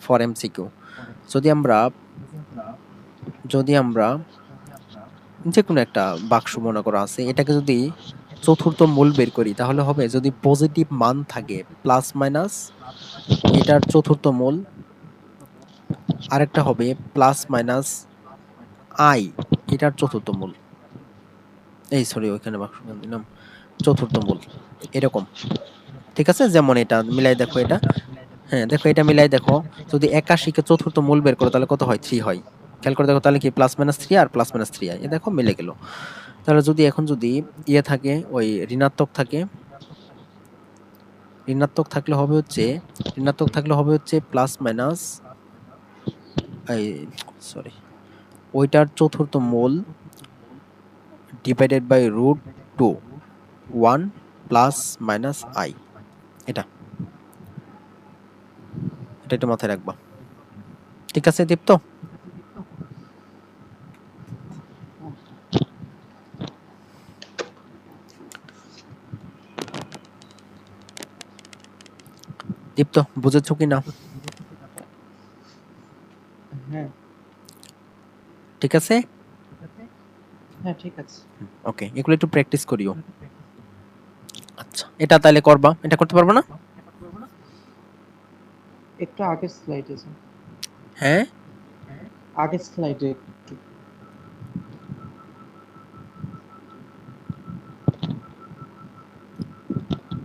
Speaker 1: ফর এমসিকিউ। যদি আমরা যে কোনো একটা বাক্স মনে করা আছে, এটাকে যদি চতুর্থ মূল বের করি তাহলে হবে যদি পজিটিভ মান থাকে প্লাস মাইনাস এটার চতুর্থ মূল, আরেকটা হবে প্লাস মাইনাস আই এটার চতুর্থ মূল, এই সরি ওইখানে বাক্স দিলাম চতুর্থ মূল, এরকম, ঠিক আছে। যেমন এটা মিলাই দেখো, এটা হ্যাঁ দেখো এটা মিলাই দেখো, যদি 81 কে চতুর্থ মূল বের করো তাহলে কত হয় 3 হয়। খেয়াল করে দেখো তাহলে কি প্লাস মাইনাস 3 আর প্লাস মাইনাস 3i, এ দেখো মিলে গেল। তাহলে যদি এখন যদি ইয়ে থাকে ওই ঋণাত্মক থাকে, ঋণাত্মক থাকলে হবে হচ্ছে প্লাস মাইনাস এই সরি ওইটার চতুর্থ মূল divided by √2 1 plus minus I, এটা এটা একটু মাথায় রাখবা, ঠিক আছে দীপ্ত? দীপ্ত বুঝেছো কি না?
Speaker 2: হ্যাঁ
Speaker 1: ঠিক আছে,
Speaker 2: হ্যাঁ ঠিক আছে।
Speaker 1: ওকে, এগুলো একটু প্র্যাকটিস করিও। আচ্ছা, এটা তাহলে করবা, এটা করতে পারবো না?
Speaker 2: একটু আগের স্লাইডে যান,
Speaker 1: হ্যাঁ
Speaker 2: আগের স্লাইডে একটু।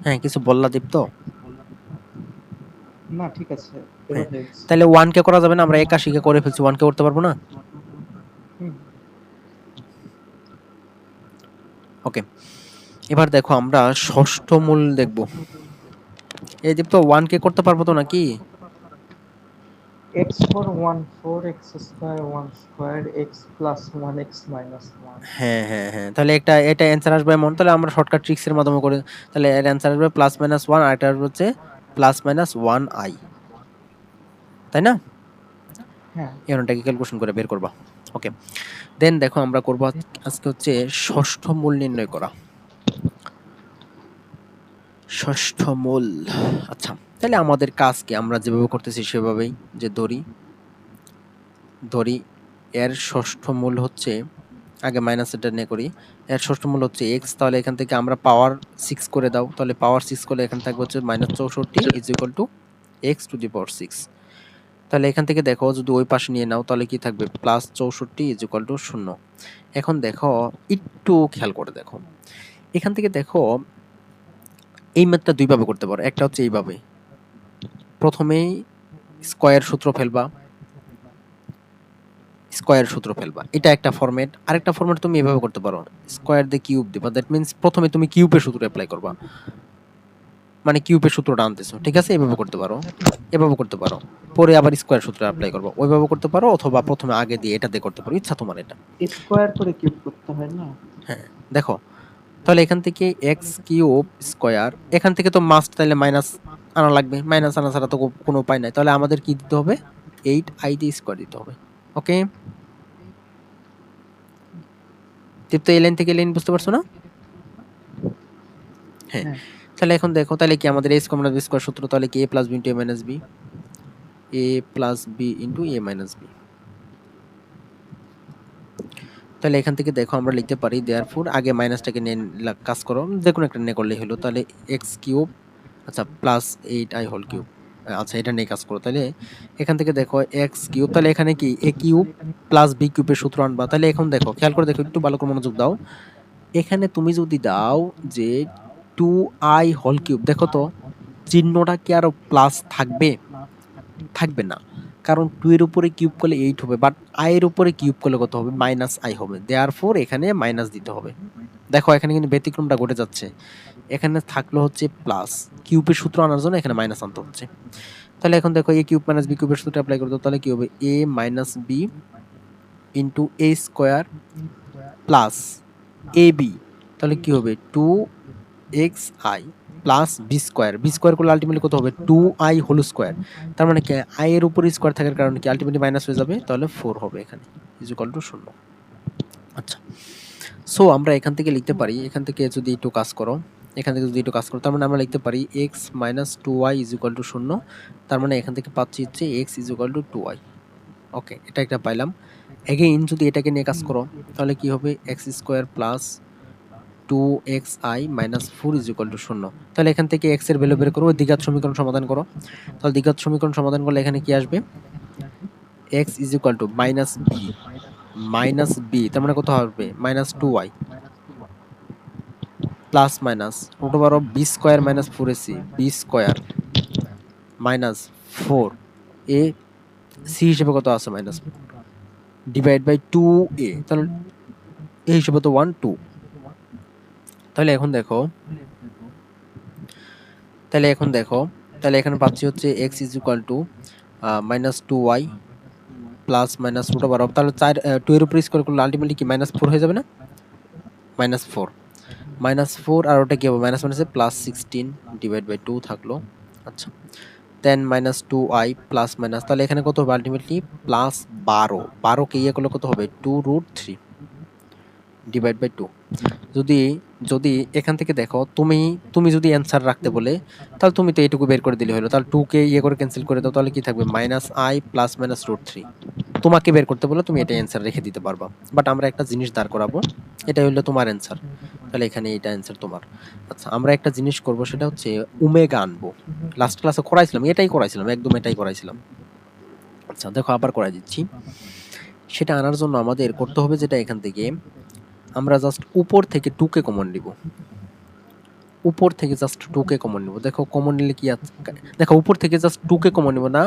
Speaker 1: হ্যাঁ, কিছু বললা দীপ্ত?
Speaker 2: না ঠিক আছে, এবার
Speaker 1: হ্যাঁ,
Speaker 2: হয়ে গেছে।
Speaker 1: তাহলে 1 কে করা যাবে না? আমরা 81 কে করে ফেলছি, 1 কে করতে পারবো না?
Speaker 2: হুম,
Speaker 1: ওকে, এবার দেখো আমরা ষষ্ঠ মূল দেখব। এই দীপ্ত 1 কে করতে পারবো তো নাকি?
Speaker 2: x4 1 4 x square 1 square x plus 1 x minus 1।
Speaker 1: হ্যাঁ হ্যাঁ হ্যাঁ, তাহলে এটা অ্যান্সার আসবে এমন, তাহলে আমরা শর্টকাট ট্রিক্স এর মাধ্যমে করে, তাহলে এর অ্যান্সার আসবে প্লাস মাইনাস 1 আর এটা হচ্ছে প্লাস মাইনাস 1i, তাই না?
Speaker 2: হ্যাঁ
Speaker 1: এরকমটাকে ক্যালকুলেশন করে বের করবা। ওকে, দেন দেখো আমরা করব আজকে হচ্ছে ষষ্ঠ মূল নির্ণয় করা। ষষ্ঠ মূল, আচ্ছা, তাহলে আমাদের কাজ কি, আমরা যেভাবে করতেছি সেভাবেই, যে ধরি ধরি এর ষষ্ঠ মূল হচ্ছে, আগে মাইনাস এটা নিয়ে করি, এর ষষ্ঠ মূল হচ্ছে এক্স, তাহলে এখান থেকে আমরা পাওয়ার 6 করে দাও, তাহলে পাওয়ার 6 করলে এখানে থাকবে হচ্ছে -64 is equal to x to the power 6। তাহলে এখান থেকে দেখো যদি ওই পাশে নিয়ে নাও তাহলে কি থাকবে, +64 ইজ ইকুয়াল টু 0। এখন দেখো, একটু খেয়াল করে দেখো, এখান থেকে দেখো এই ম্যাথটা দুইভাবে করতে পারো। একটা হচ্ছে এইভাবে, প্রথমেই স্কয়ার সূত্র ফেলবা, স্কয়ার সূত্র ফেলবা, এটা একটা ফরম্যাট। আরেকটা ফরম্যাট তুমি এভাবে করতে পারো, স্কয়ার দিয়ে কিউব দিবা, দ্যাট মিন্স প্রথমে তুমি কিউবের সূত্র অ্যাপ্লাই করবা, মানে কিউবের সূত্রটা আনতেছো, ঠিক আছে? এভাবে করতে পারো, এভাবে করতে পারো, পরে আবার স্কয়ার সূত্র অ্যাপ্লাই করবা, ওইভাবে করতে পারো, অথবা প্রথমে আগে দিয়ে এটা দিয়ে করতে পারো, ইচ্ছা তোমার এটা।
Speaker 2: স্কয়ার করে কিউব করতে হয় না?
Speaker 1: হ্যাঁ, দেখো, তাহলে এখান থেকে এক্স কিউব স্কয়ার, এখান থেকে তো মাস্ট তাহলে মাইনাস আনা লাগবে, মাইনাস আনা ছাড়া তো কোনো উপায় নাই, তাহলে আমাদের কি দিতে হবে, 8i দিয়ে স্কয়ার দিতে হবে। ওকে, তো এই লাইন থেকে এই লাইন বুঝতে পারছো না? হ্যাঁ,
Speaker 2: হ্যাঁ
Speaker 1: তাহলে এখন দেখো, তাহলে কি আমাদের a স্কয়ার বি স্কয়ার সূত্র, তাহলে কি a plus B into a minus B, a plus B into a minus B. তাহলে এখান থেকে দেখো আমরা লিখতে পারি দেয়ারফর, আগে মাইনাসটাকে নিয়ে কাজ করো, যে কোনো একটা নিয়ে করলেই হলো, তাহলে এক্স কিউব, আচ্ছা, প্লাস 8i হোল কিউব, আচ্ছা এটা নিয়ে কাজ করো। তাহলে এখান থেকে দেখো এক্স কিউব, তাহলে এখানে কি এ কিউব প্লাস বি কিউবের সূত্র আনবা। তাহলে এখন দেখো, খেয়াল করে দেখো, একটু ভালো করে মনোযোগ দাও, এখানে তুমি যদি দাও যে 2i হোল কিউব, দেখো তো চিহ্নটা কি আরো প্লাস থাকবে? থাকবে না, কারণ 2 এর উপরে কিউব করলে 8 হবে, বাট i এর উপরে কিউব করলে কত হবে, -i হবে, দেয়ারফর এখানে মাইনাস দিতে হবে। দেখো এখানে কিন্তু ব্যতিক্রমটা ঘটে যাচ্ছে, এখানে থাকলো হচ্ছে প্লাস, কিউবের সূত্র আনার জন্য এখানে মাইনাস আনতে হচ্ছে। তাহলে এখন দেখো a কিউব মাইনাস বি কিউবের সূত্র অ্যাপ্লাই করতে, তাহলে কি হবে, a minus B into a square plus A B, তাহলে কি হবে 2xi plus B square, B square করলে আলটিমেটলি কত হবে, 2i হোল স্কোয়ার, তার মানে কি i এর উপর স্কোয়ার থাকার কারণে কি আলটিমেটলি মাইনাস হয়ে যাবে, তাহলে 4 হবে এখানে, ইজ ইকুয়াল টু 0। আচ্ছা, সো আমরা এখান থেকে লিখতে পারি, এখান থেকে যদি একটু কাজ করো, এখান থেকে যদি একটু কাজ করো, তার মানে আমরা লিখতে পারি x minus 2y is equal to 0, তার মানে এখান থেকে পাচ্ছি হচ্ছে X is equal to 2y। ওকে, এটা একটা পাইলাম। এগেইন যদি এটাকে নিয়ে কাজ করো, তাহলে কি হবে, x square plus 2xi minus 4 is equal to 0। তাহলে এখান থেকে এক্স এর ভ্যালু বের করো, দ্বিঘাত সমীকরণ সমাধান করো, তাহলে দ্বিঘাত সমীকরণ সমাধান করলে এখানে কি আসবে, X is equal to minus B, তার মানে কত হবে, -2y plus minus root over of B square minus 4ac B square minus 4 A C হিসেবে কত আছে, -4 ডিভাইড বাই 2a, তাহলে এই হিসেবে তো 1 2। তাহলে এখন দেখো, তাহলে এখন দেখো, তাহলে এখানে পাচ্ছি হচ্ছে X is equal to -2y plus minus root over of, তাহলে 2 এর উপর স্কোয়ার করলে আলটিমেটলি কি -4 হয়ে যাবে না, -4 -4, আর ওটা কি হবে, মাইনাস মাইনাসে প্লাস 16 ডিভাইড বাই 2 থাকলো। আচ্ছা, দেন -2i প্লাস মাইনাস, তাহলে এখানে কত হবে আলটিমেটলি +12, 12 কে ইয়ে করলে কত হবে 2√3, ডিভাইড বাই 2। যদি যদি এখান থেকে দেখো তুমি যদি অ্যান্সার রাখতে বলে, তাহলে তুমি তো এইটুকু বের করে দিলে হলো। তাহলে 2 কে ইয়ে করে ক্যান্সেল করে দাও, তাহলে কি থাকবে -i প্লাস মাইনাস √3। তোমাকে বের করতে বলে তুমি এটা অ্যান্সার রেখে দিতে পারবা, বাট আমরা একটা জিনিস দাঁড় করাবো, এটাই হলো তোমার অ্যান্সার। তাহলে এখানে এটা অ্যান্সার তোমার। আচ্ছা, আমরা একটা জিনিস করব, সেটা হচ্ছে ওমেগা আনবো। লাস্ট ক্লাসে করাইছিলাম, এটাই করাইছিলাম, একদম এটাই করাইছিলাম। আচ্ছা দেখো, আবার করাই দিচ্ছি। সেটা আনার জন্য আমাদের করতে হবে যেটা, এখান থেকে আমরা জাস্ট উপর থেকে 2 কে কমন নিব। উপর থেকে জাস্ট 2 কে কমন নিব। দেখো কমন নিলে কি আছে, দেখো উপর থেকে জাস্ট 2 কে কমন নিব না,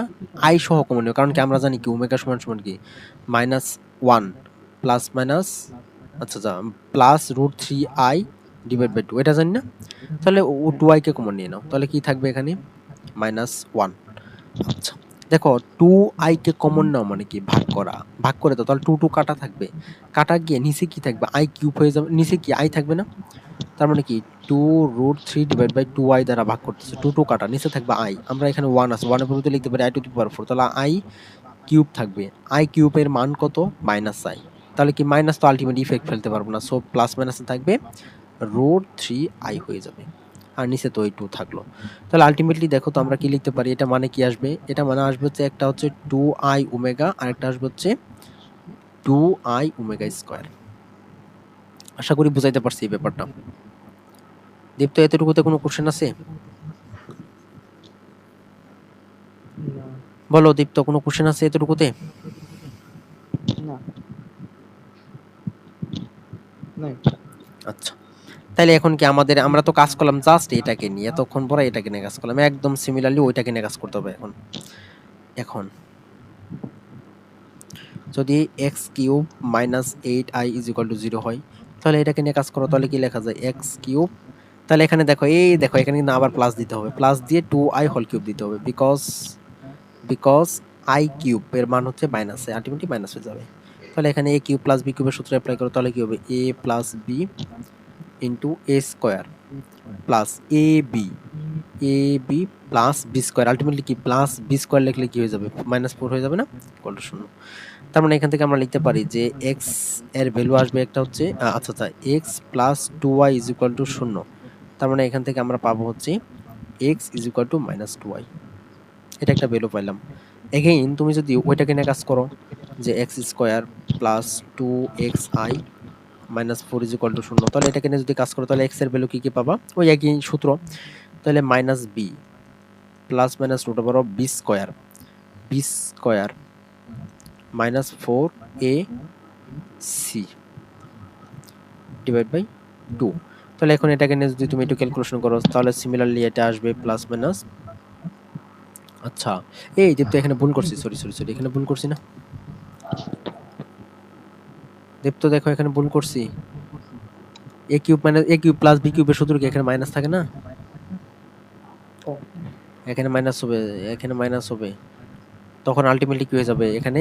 Speaker 1: আই সহ কমন নিব। কারণ কি আমরা জানি কি ওমেগা সমান সমান কি -1 প্লাস মাইনাস, আচ্ছা যা প্লাস √3i ডিভাইড বাই 2, এটা জানি না। তাহলে ও 2i কে কমন নিয়ে নাও, তাহলে কি থাকবে এখানে -1। আচ্ছা দেখো, 2i কে কমন নাও মানে কি ভাগ করা, ভাগ করে দাও, তাহলে 2 2 কাটা থাকবে, কাটা গিয়ে নিচে কি থাকবে, i কিউব হয়ে যাবে, নিচে কি i থাকবে না, তার মানে কি 2√3 ডিভাইড বাই 2i দ্বারা ভাগ করতেছে, 2 2 কাটা, নিচে থাকবে i, আমরা এখানে 1 আছে, 1 এর পরিবর্তে লিখতে পারি i⁴, তাহলে i কিউব থাকবে, i কিউবের মান কত -i, তাহলে কি মাইনাস তো আলটিমেট ইফেক্ট ফেলতে পারবো না, সো প্লাস মাইনাসে থাকবে √3i হয়ে যাবে, আর নিচে তো ওই 2 থাকলো। তাহলে আলটিমেটলি দেখো তো আমরা কি লিখতে পারি, এটা মানে কি আসবে, এটা মানে আসবে হচ্ছে একটা হচ্ছে 2i ওমেগা, আর একটা আসবে হচ্ছে 2i ওমেগা স্কয়ার। আশা করি বুঝাইতে পারছি এই ব্যাপারটা। দীপ্ত, এতটুকুতে কোনো কোশ্চেন আছে? বলো দীপ্ত, কোনো কোশ্চেন আছে এতটুকুতে? আচ্ছা, তাহলে এখন কি আমরা তো কাজ করলাম জাস্ট এটাকে নিয়ে, এতক্ষণ পরে এটাকে নিয়ে কাজ করলাম, একদম সিমিলারলি ওইটাকে নিয়ে কাজ করতে হবে এখন। এখন যদি এক্স কিউব -8i = 0 হয়, তাহলে এটাকে নিয়ে কাজ করো, তাহলে কি লেখা যায় এক্স কিউব, তাহলে এখানে দেখো, এই দেখো এখানে কিন্তু আবার প্লাস দিতে হবে, প্লাস দিয়ে 2i হোল কিউব দিতে হবে, বিকজ i কিউব এর মান হচ্ছে মাইনাস, আলটিমেটলি মাইনাস হয়ে যাবে। তাহলে এখানে a কিউব প্লাস b কিউবের সূত্র অ্যাপ্লাই করো, তাহলে কি হবে a plus b into a square plus A B plus B square, ultimately কি প্লাস বি স্কোয়ার লিখলে কি হয়ে যাবে -4 হয়ে যাবে না, ইকুয়াল টু 0। তার মানে এখান থেকে আমরা লিখতে পারি যে এক্স এর ভ্যালু আসবে একটা হচ্ছে আচ্ছা এক্স প্লাস 2y = 0। তার মানে এখান থেকে আমরা পাবো হচ্ছে এক্স = -2y, এটা একটা ভ্যালু পাইলাম। এগেইন তুমি যদি ওইটাকে নিয়ে কাজ করো, যে এক্স স্কোয়ার প্লাস 2xi -4 = 0, তাহলে এটাকে নিয়ে যদি কাজ করো, তাহলে এক্স এর ভ্যালু কি কি পাবা, ওই একই সূত্র, তাহলে -b plus minus √b square -4ac divide by 2। তাহলে এখন এটাকে নিয়ে যদি তুমি একটু ক্যালকুলেশন করো, তাহলে সিমিলারলি এটা আসবে প্লাস মাইনাস, আচ্ছা এই দীপ্ত এখানে ভুল করছি, সরি এখানে ভুল করছি না দীপ্ত, দেখো এখানে ভুল করছি, a কিউব প্লাস b কিউবের সূত্র কি এখানে মাইনাস থাকে না, এখানে মাইনাস হবে, তখন আলটিমেটলি কি হয়ে যাবে, এখানে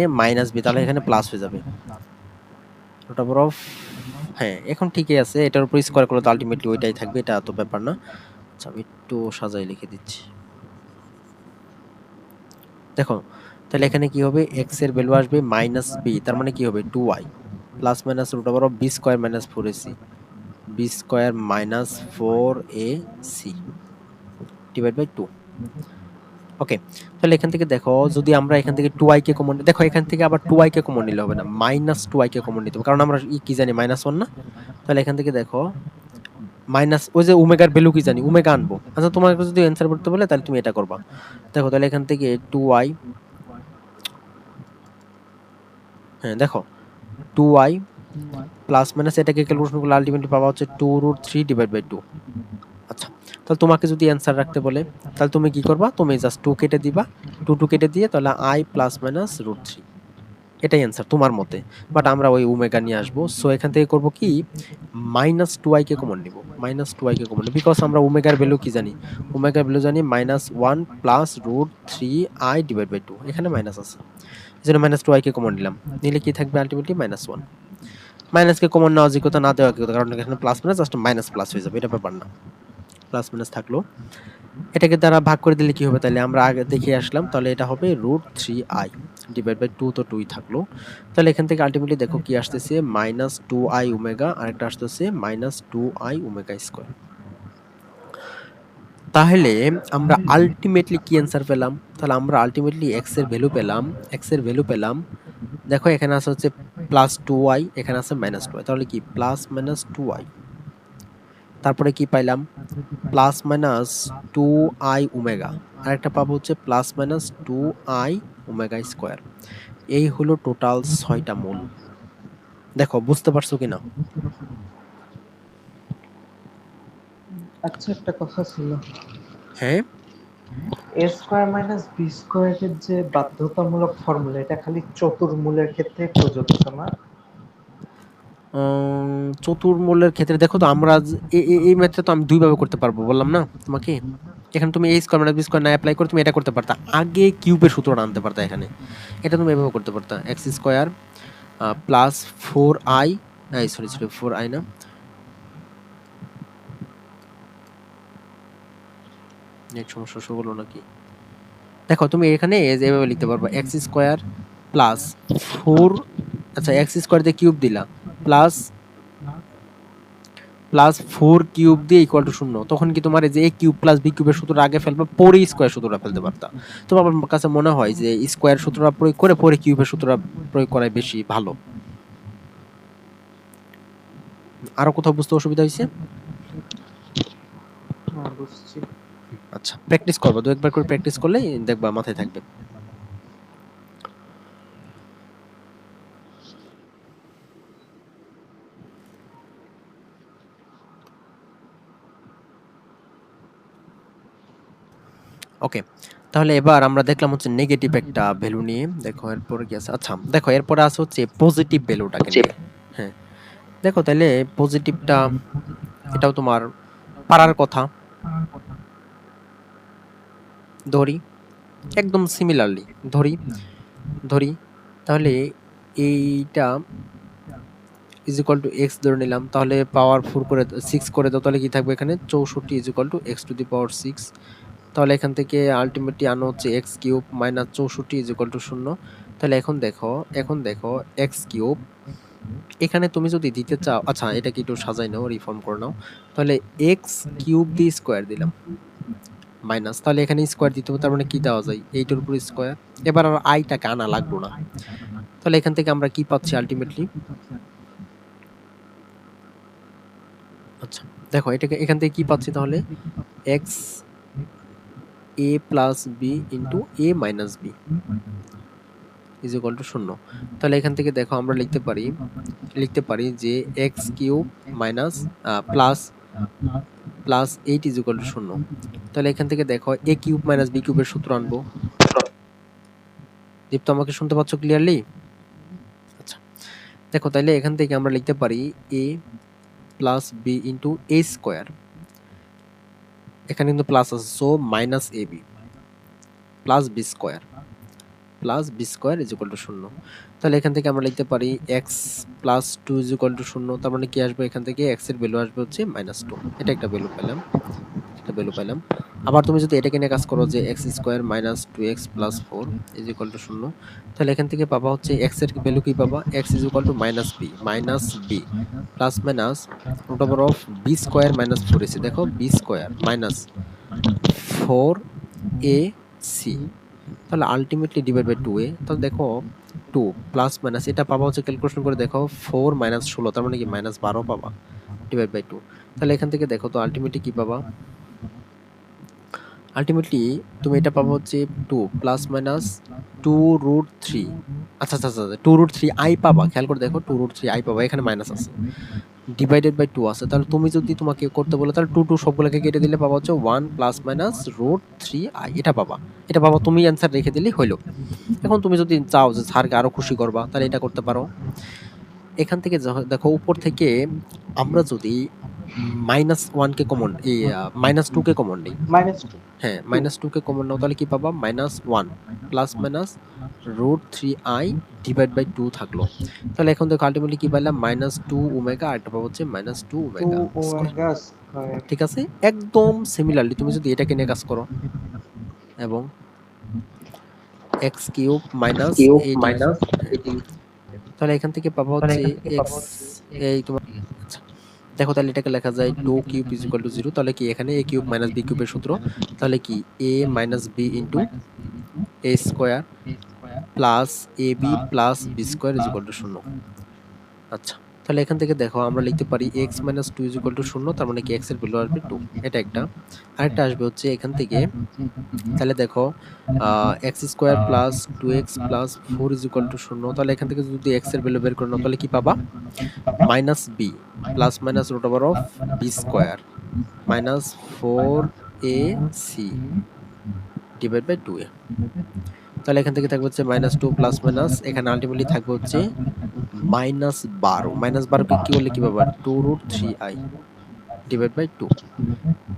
Speaker 1: -b, তাহলে এখানে প্লাস হয়ে যাবে রুট ওভার অফ, হ্যাঁ এখন ঠিকই আছে, এটার উপর স্কয়ার করলে তো আলটিমেটলি ওইটাই থাকবে, এটা তো ব্যাপার না। আচ্ছা আমি একটু সাজাই লিখে দিচ্ছি, দেখো তাহলে এখানে কি হবে, x এর ভ্যালু আসবে -b, তার মানে কি হবে 2y plus minus root over of b square -4ac -4ac divide by 2। Okay, তাহলে এখান থেকে দেখো, যদি আমরা এখান থেকে 2i কে কমন, দেখো এখান থেকে আবার 2i কে কমন নিলে হবে না, -2i কে কমন নিতে হবে, কারণ আমরা কি জানি -1 না। তাহলে এখান থেকে দেখো মাইনাস, ওই যে ওমেগার ভ্যালু কি জানি, ওমেগা আনবো। আচ্ছা তোমাকে যদি অ্যান্সার করতে বলে, তাহলে তুমি এটা করবা। দেখো তাহলে এখান থেকে 2i, হ্যাঁ দেখো 2i প্লাস মাইনাস, এটাকে ক্যালকুলেশন করলে আলটিমেটলি পাওয়া হচ্ছে 2√3 ডিভাইড বাই 2। আচ্ছা, তাহলে তোমাকে যদি অ্যান্সার রাখতে বলে, তাহলে তুমি কি করবা, তুমি জাস্ট 2 কেটে দিবা, 2 কেটে দিয়ে তাহলে i প্লাস মাইনাস √3, এটাই অ্যান্সার তোমার মতে। বাট আমরা ওই ওমেগা নিয়ে আসবো, সো এখান থেকে করব কি -2i কে কমন নিব, -2i কে কমন নিব, বিকজ আমরা ওমেগার ভ্যালু কি জানি, ওমেগার ভ্যালু জানি -1 প্লাস √3i ডিভাইড বাই 2, এখানে মাইনাস আছে, এজন্য -2i কে কমন নিলাম, নিলে কি থাকবে আলটিমেটলি -1। মাইনাসকে কমন নেওয়া যে কথা, না দেওয়া কি কথা, কারণ এখানে plus minus just minus plus হয়ে যাবে, এটা ব্যাপার না, প্লাস মাইনাস থাকলো, এটাকে দ্বারা ভাগ করে দিলে কি হবে, তাহলে আমরা আগে দেখে আসলাম, তাহলে এটা হবে √3i। ডিভাইড বাই 2 তো 2ই থাকলো। তাহলে এখান থেকে আলটিমেটলি দেখো কি আসতেছে -2i ওমেগা আর একটা আসতেছে -2i ওমেগা স্কয়ার। তাহলে আমরা আলটিমেটলি কি অ্যান্সার পেলাম? তাহলে আমরা আলটিমেটলি x এর ভ্যালু পেলাম, দেখো এখানে আছে হচ্ছে +2i, এখানে আছে -2i, তাহলে কি +-2i। তারপরে কি পাইলাম? +-2i ওমেগা, আরেকটা পাবো হচ্ছে +-2i ওমেগা স্কয়ার। এই হলো টোটাল 6টা মূল। দেখো বুঝতে পারছো কিনা?
Speaker 2: আচ্ছা, একটা কথা ছিল,
Speaker 1: হ্যাঁ,
Speaker 2: এ স্কোয়ার মাইনাস বি স্কোয়ারের যে বাধ্যতামূলক ফর্মুলা, এটা খালি চতুর্মূলের ক্ষেত্রে প্রযোজ্য না?
Speaker 1: চতুর্মূলের ক্ষেত্রে দেখো তো আমরা এই ম্যাথটা তো আমি দুই ভাবে করতে পারবো, বললাম না তোমাকে? এখানে তুমি a square minus B square না অ্যাপ্লাই করে তুমি এটা করতে পারতা, আগে কিউবের সূত্রটা আনতে পারতা। এখানে এটা তুমি এভাবে করতে পারতা, x square plus 4i, sorry sorry 4i না, নেট সমস্যা শুরু হলো নাকি? দেখো তুমি এখানে এভাবে লিখতে পারবা এক্স স্কয়ার প্লাস 4, আচ্ছা এক্স স্কয়ার দিয়ে কিউব দিলা, প্লাস +4 কিউব দিয়ে ইকুয়াল টু 0, তখন কি তোমার এই যে a কিউব প্লাস b কিউবের সূত্রটা আগে ফেলবা, পরে স্কয়ার সূত্রটা ফেলতে পারতা। তো আমার কাছে মনে হয় যে স্কয়ার সূত্রটা প্রয়োগ করে পরে কিউবের সূত্রটা প্রয়োগ করাই বেশি ভালো। আরো কোথাও বুঝতে অসুবিধা হয়েছে?
Speaker 2: হ্যাঁ, বুঝছি।
Speaker 1: আচ্ছা, প্র্যাকটিস করবা, দু একবার করে প্র্যাকটিস করলেই দেখবা মাথায় থাকবে। ওকে, তাহলে এবার আমরা দেখলাম হচ্ছে নেগেটিভ একটা ভ্যালু নিয়ে। দেখো এরপরে কি আছে, আচ্ছা দেখো এরপরে আছে হচ্ছে পজিটিভ ভ্যালুটাকে নিয়ে। হ্যাঁ, দেখো তাহলে পজিটিভটা, এটাও তোমার পারার কথা। ধরি একদম সিমিলারলি ধরি ধরি তাহলে এইটা ইজ ইকুয়াল টু এক্স ধরে নিলাম, তাহলে পাওয়ার 4 করে 6 করে দাও, তাহলে কি থাকবে এখানে 64 is equal to x to the power 6। তাহলে এখান থেকে আলটিমেটলি আনো হচ্ছে x cube minus 64 is equal to 0। তাহলে এখন দেখো এক্স কিউব, এখানে তুমি যদি দিতে চাও, আচ্ছা এটাকে একটু সাজাই নাও, রিফর্ম করে নাও। তাহলে এক্স কিউব দিয়ে স্কোয়ার দিলাম মাইনাস, তাহলে এখানে স্কোয়ার দিতে হবে, তার মানে কি দেওয়া যায় 8 এর উপর স্কোয়ার। এবার আর আইটাকে আনা লাগলো না। তাহলে এখান থেকে আমরা কি পাচ্ছি আলটিমেটলি, আচ্ছা দেখো এটাকে এখান থেকে কি পাচ্ছি তাহলে, X A plus B into A minus B is equal to 0। তাহলে এখান থেকে দেখো আমরা লিখতে পারি যে X cube minus plus plus 8 is equal to 0। তাহলে এখান থেকে দেখো এ কিউব মাইনাস বি কিউবের সূত্র আনবো। দীপ্ত আমাকে শুনতে পাচ্ছ ক্লিয়ারলি? আচ্ছা দেখো তাহলে এখান থেকে আমরা লিখতে পারি A plus B into A square, এখানে কিন্তু প্লাস আছে, so minus A B plus B square is equal to 0। তাহলে এখান থেকে আমরা লিখতে পারি X plus 2 is equal to 0, তার মানে কি আসবে এখান থেকে এক্স এর ভ্যালু আসবে হচ্ছে -2। এটা একটা ভ্যালু পেলাম। আবার তুমি যদি এটাকে নিয়ে কাজ করো যে X square minus 2x plus 4 is equal to 0, তাহলে এখান থেকে পাবা হচ্ছে এক্স এর ভ্যালু কি পাবা, X is equal to minus B plus minus root over of B square minus 4ac, দেখো বি স্কোয়ার মাইনাস 4 ac, তাহলে আলটিমেটলি ডিভাইড বাই 2a। তাহলে দেখো 2 প্লাস মাইনাস এটা পাবা হচ্ছে, ক্যালকুলেশন করে দেখো 4 মাইনাস 16, তার মানে কি -12 পাবা ডিভাইড বাই 2। তাহলে এখান থেকে দেখো তো আলটিমেটলি কি পাবা, আলটিমেটলি তুমি এটা পাবো হচ্ছে 2 প্লাস মাইনাস 2√3, আচ্ছা 2√3i পাবা, খেয়াল করে দেখো 2√3i পাবা, এখানে মাইনাস আছে, ডিভাইডেড বাই 2 আছে। তাহলে তুমি যদি তোমাকে করতে বলে তাহলে 2 সবগুলোকে কেটে দিলে পাবা হচ্ছে 1 প্লাস মাইনাস √3i, এটা পাবা তুমি অ্যান্সার রেখে দিলেই হইলো। এখন তুমি যদি চাও যে স্যারকে আরো খুশি করবা, তাহলে এটা করতে পারো। এখান থেকে দেখো উপর থেকে আমরা যদি -1 কে কমন, এই -2 কে কমন নেই,
Speaker 2: -2
Speaker 1: হ্যাঁ -2 কে কমন নাও, তাহলে কি পাবা -1 plus minus √3i divide by 2 থাকলো। তাহলে এখন দেখো আলটিমেটলি কি পাইলাম -2 ওমেগা, আর একটা পাবো হচ্ছে -2
Speaker 2: 2
Speaker 1: ওমেগা স্কয়ার।
Speaker 2: Omega square.
Speaker 1: ঠিক আছে, একদম সিমিলারলি তুমি যদি এটাকে নিয়ে কাজ করো এবং এক্স কিউব মাইনাস এইটি। হ্যাঁ, তাহলে এখান থেকে পাবো হচ্ছে এক্স, এই তোমার, আচ্ছা দেখো তাহলে এটাকে লেখা যায় two cube is equal to zero. তাহলে কি এখানে এ কিউব মাইনাস বি কিউবের সূত্র, তাহলে কি a minus B into A square plus A B plus B square is equal to শূন্য। আচ্ছা তাহলে এখান থেকে দেখো আমরা লিখতে পারি x minus two is equal to শূন্য, তার মানে কি এক্স এর ভ্যালু আসবে টু, এটা একটা। আরেকটা আসবে হচ্ছে এখান থেকে, তাহলে দেখো X square plus two x plus four is equal to শূন্য। তাহলে এখান থেকে যদি এক্স এর ভ্যালু বের করে নাও তাহলে কি পাবা, minus B plus minus root over of B square minus four a c divide by two a. তাহলে এখান থেকে থাকবে হচ্ছে মাইনাস টু প্লাস মাইনাস, এখানে আলটিমেটলি থাকবে হচ্ছে মাইনাস বারো। মাইনাস বারোকে কি করলে কি পাবা, two root three I divide by two.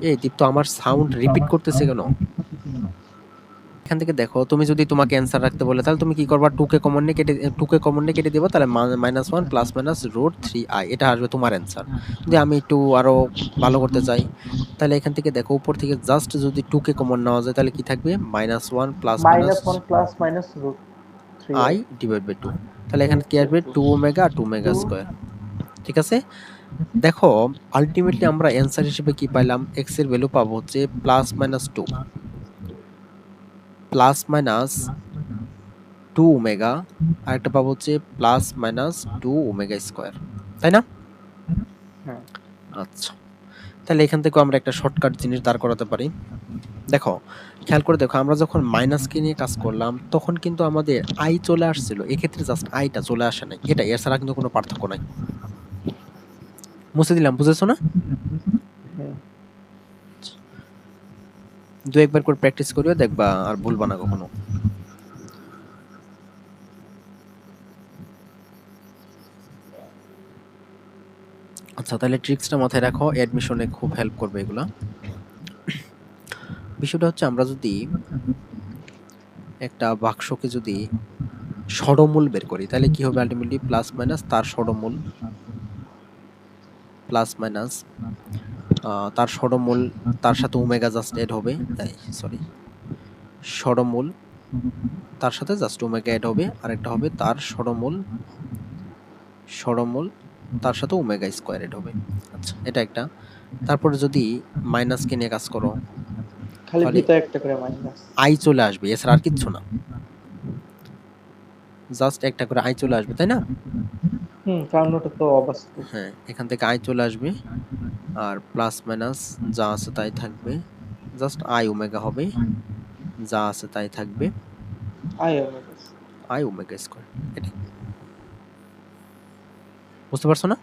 Speaker 1: এই দীপ্ত আমার সাউন্ড রিপিট করতেছে কেন? এখান থেকে দেখো তুমি যদি তোমাকে অ্যান্সার রাখতে বলে তাহলে তুমি কি করবা, টুকে কমন নিয়ে কেটে দেবো, তাহলে minus one plus minus root three I, এটা আসবে তোমার অ্যান্সার। যদি আমি একটু আরো ভালো করতে চাই তাহলে এখান থেকে দেখো উপর থেকে জাস্ট যদি টুকে কমন নেওয়া যায় তাহলে কি থাকবে, minus one plus minus
Speaker 2: root three
Speaker 1: I divide by two. তাহলে এখানে কি আসবে, টু ওমেগা স্কোয়ার। ঠিক আছে, দেখো আলটিমেটলি আমরা অ্যান্সার হিসেবে কি পাইলাম, এক্স এর ভ্যালু পাবো হচ্ছে প্লাস মাইনাস টু ওমেগা, আর একটা পাবো হচ্ছে plus minus two omega square, তাই না?
Speaker 2: হ্যাঁ।
Speaker 1: আচ্ছা তাহলে এখান থেকে আমরা একটা শর্টকাট জিনিস দাঁড় করাতে পারি। দেখো খেয়াল করে দেখো, আমরা যখন মাইনাসকে নিয়ে কাজ করলাম তখন কিন্তু আমাদের আই চলে আসছিল, এক্ষেত্রে জাস্ট আইটা চলে আসে নাই, এটা এর ছাড়া কিন্তু কোনো পার্থক্য নাই। মুছে দিলাম, বুঝেছো না? দু একবার করে প্র্যাকটিস করিও, দেখবা আর ভুলবা না কখনো। আচ্ছা তাহলে ট্রিক্সটা মাথায় রাখো, অ্যাডমিশনে খুব হেল্প করবে এগুলা। বিষয়টা হচ্ছে আমরা যদি একটা বাক্সকে যদি ষড়মূল বের করি তাহলে কি হবে, আলটিমেটলি প্লাস মাইনাস তার ষড়মূল প্লাস মাইনাস তার ষড়মূল তার সাথে ওমেগা জাস্ট এড হবে, সরি ষড়মূল তার সাথে জাস্ট ওমেগা এড হবে, আর একটা হবে তার ষড়মূল তার সাথে ওমেগা স্কোয়ার এড হবে। আচ্ছা এটা একটা। তারপরে যদি মাইনাসকে নিয়ে কাজ করো
Speaker 2: খালি ভিতরে একটা করে মাইনাস
Speaker 1: আই চলে আসবে, এছাড়া আর কিচ্ছু না, জাস্ট একটা করে আই চলে আসবে, তাই না?
Speaker 2: কারণ ওটা তো অবাস্তব।
Speaker 1: হ্যাঁ এখান থেকে আই চলে আসবে, আর প্লাস মাইনাস যা আছে তাই থাকবে, জাস্ট আই ওমেগা হবে, যা আছে তাই থাকবে আই ওমেগা স্কয়ার। এটাই, বুঝতে পারছো না?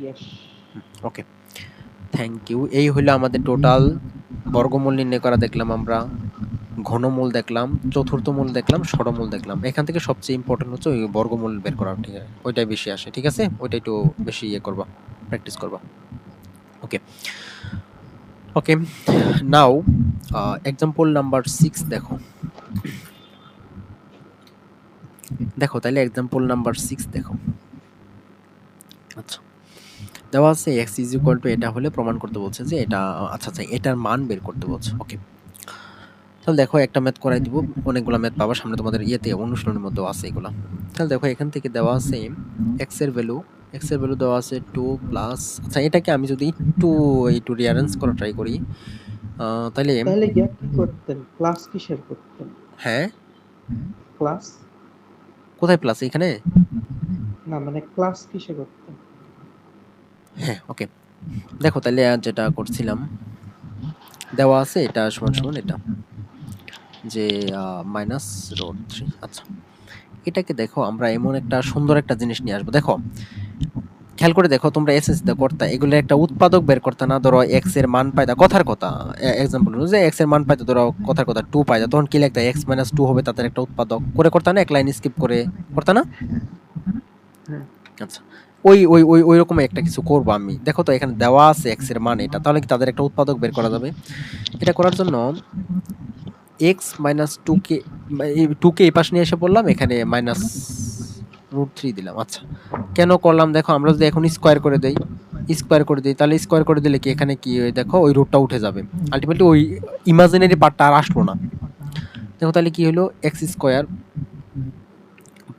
Speaker 2: ইয়েস।
Speaker 1: Okay thank you. এই হলো আমাদের টোটাল বর্গমূল নির্ণয় করা দেখলাম আমরা, ঘনমূল দেখলাম, চতুর্থ মূল দেখলাম, ষড়মূল দেখলাম। এখান থেকে সবচেয়ে ইম্পর্টেন্ট হচ্ছে ওই বর্গমূল বের করা, ঠিক আছে? ওইটাই বেশি আসে, ঠিক আছে? ওইটা একটু বেশি করবা, প্র্যাকটিস করবা। ওকে ওকে নাও এক্সাম্পল নাম্বার 6 দেখো। দেখো তাহলে এক্সাম্পল নাম্বার 6 দেখো। আচ্ছা দেওয়া আছে x ইজ ইকুয়াল টু, এটা হলে প্রমাণ করতে বলছে যে এটা, আচ্ছা এটার মান বের করতে বলছে। ওকে তাহলে দেখো একটা ম্যাথ করাই দিব, অনেকগুলো ম্যাথ পাবা সামনে তোমাদের ইয়েতে অনুশীলনের মধ্যেও আছে এগুলো। তাহলে দেখো এখান থেকে দেওয়া আছে x এর ভ্যালু দেওয়া আছে 2 প্লাস, আচ্ছা এটাকে আমি যদি একটু রিঅ্যারেঞ্জ করা ট্রাই করি তাহলে
Speaker 2: কি করতেন, ক্লাস কিসের করতেন?
Speaker 1: হ্যাঁ
Speaker 2: ক্লাস
Speaker 1: কোথায় প্লাস, এখানে
Speaker 2: না, মানে ক্লাস কিসে করতেন?
Speaker 1: হ্যাঁ ওকে দেখো তাহলে যেটা করছিলাম দেওয়া আছে এটা সমান সমান এটা যে মাইনাস রুট 3। আচ্ছা এটাকে দেখো আমরা এমন একটা সুন্দর একটা জিনিস নিয়ে আসবো। দেখো খেয়াল করে দেখো, তোমরা এসএসসি তে করতা এগুলো একটা উৎপাদক বের করতে না, ধরো এক্স এর মান পাইতা, কথার কথা এক্সাম্পল যে এক্স এর মান পাইতো, ধরো কথার কথা 2 পাইতা, তখন কি লিখতা, x - 2 হবে তাদের একটা উৎপাদক করে করতা না, এক লাইন স্কিপ করে করতা না? আচ্ছা ওই ওই ওই ওই রকম একটা কিছু করব আমি। দেখো তো এখানে দেওয়া আছে x এর মান এটা, তাহলে কি তাদের একটা উৎপাদক বের করা যাবে? এটা করার জন্য x - 2কে 2কে এই পাশে নিয়ে এসে বললাম, এখানে মাইনাস √3 দিলাম। আচ্ছা কেন করলাম দেখো, আমরা যদি এখন স্কয়ার করে দেই, স্কোয়ার করে দিই, তাহলে স্কোয়ার করে দিলে কি এখানে কি হয় দেখো, ওই রুটটা উঠে যাবে, আলটিমেটলি ওই ইমাজিনারি পার্টটা আর আসলো না। দেখো তাহলে কি হলো, x square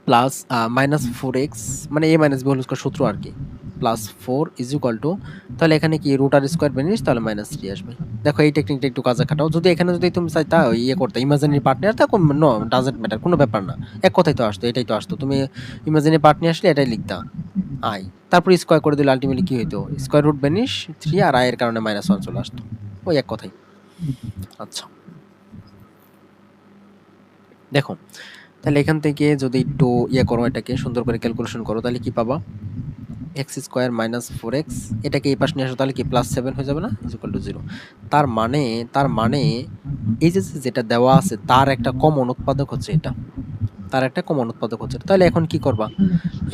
Speaker 1: plus minus four x, মানে এ মাইনাস বি হোল স্কোয়ার সূত্র আর কি, plus four is equal two, তাহলে এখানে কি রুট আর স্কোয়ার বেরিয়ে তাহলে মাইনাস থ্রি আসবে। দেখো এই টেকনিকটা একটু কাজে খাটাও, যদি এখানে যদি তুমি চাইতা ইয়ে করতে ইমাজিনারি পার্ট নিয়ে, তা নো ডাজেন্ট ম্যাটার, কোনো ব্যাপার না, এক কথাই তো আসতো, এটাই তো আসতো, তুমি ইমাজিনারি পার্ট নিয়ে আসলে এটাই লিখতা আই, তারপর স্কোয়ার করে দিলে আলটিমেটলি কি হইতো, স্কোয়ার রুট বেনিশ থ্রি আর আই এর কারণে মাইনাস ওয়ান চলে আসতো, ওই এক কথাই। আচ্ছা দেখো তাহলে এখান থেকে যদি একটু ইয়ে করো, এটাকে সুন্দর করে ক্যালকুলেশন করো, তাহলে কি পাবা, x square minus four x, এটাকে এই পাশে নিয়ে আসো, তাহলে কি প্লাস সেভেন হয়ে যাবে না, ইজ ইকুয়াল টু জিরো। তার মানে এই যে যেটা দেওয়া আছে তার একটা কমন উৎপাদক হচ্ছে এটা, তার একটা কমন উৎপাদক হচ্ছে এটা। তাহলে এখন কি করবা,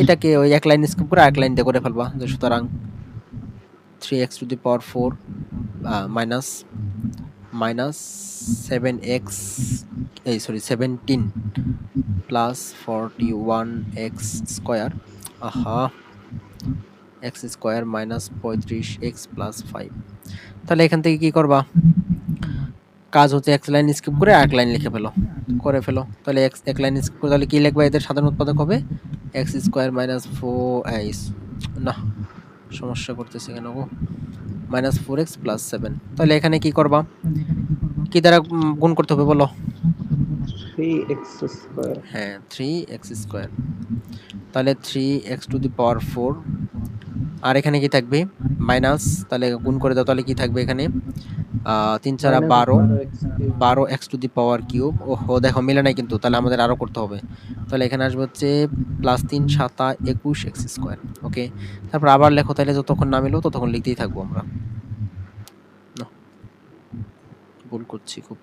Speaker 1: এটাকে ওই এক লাইন স্কিপ করে এক লাইন দিয়ে করে ফেলবা, যে সুতরাং three x to the power four minus minus seven x, এই সরি 17 প্লাস 41 এক্স স্কোয়ার, আহা x square minus 35 x plus 5। তাহলে এখান থেকে কি করবা, কাজ হচ্ছে এক লাইন স্কিপ করে এক লাইন লিখে ফেলো, করে ফেলো, তাহলে এক্স এক লাইন স্কিপ করে তাহলে কি লিখবা, এদের সাধারণ উৎপাদক হবে x square minus four x, না সমস্যা করতেছে কেন গো, minus four x plus seven. তাহলে এখানে কি করবা, কি দ্বারা গুণ করতে হবে বলো,
Speaker 2: 3x স্কয়ার।
Speaker 1: হ্যাঁ থ্রি এক্স স্কোয়ার, তাহলে three x to the power four, আর এখানে কি থাকবে মাইনাস, তাহলে গুণ করে দাও, তাহলে কি থাকবে এখানে তিন চারা
Speaker 2: মাইনাস
Speaker 1: বারো,
Speaker 2: 12x কিউব।
Speaker 1: বারো x to the power cube, ওহো দেখো মিলে নাই কিন্তু, তাহলে আমাদের আরও করতে হবে, তাহলে এখানে আসবে হচ্ছে প্লাস তিন সাতা 21 এক্স স্কোয়ার। ওকে, তারপর আবার লেখো, তাহলে যতক্ষণ না মিলো ততক্ষণ লিখতেই থাকবো আমরা, না ভুল করছি খুব।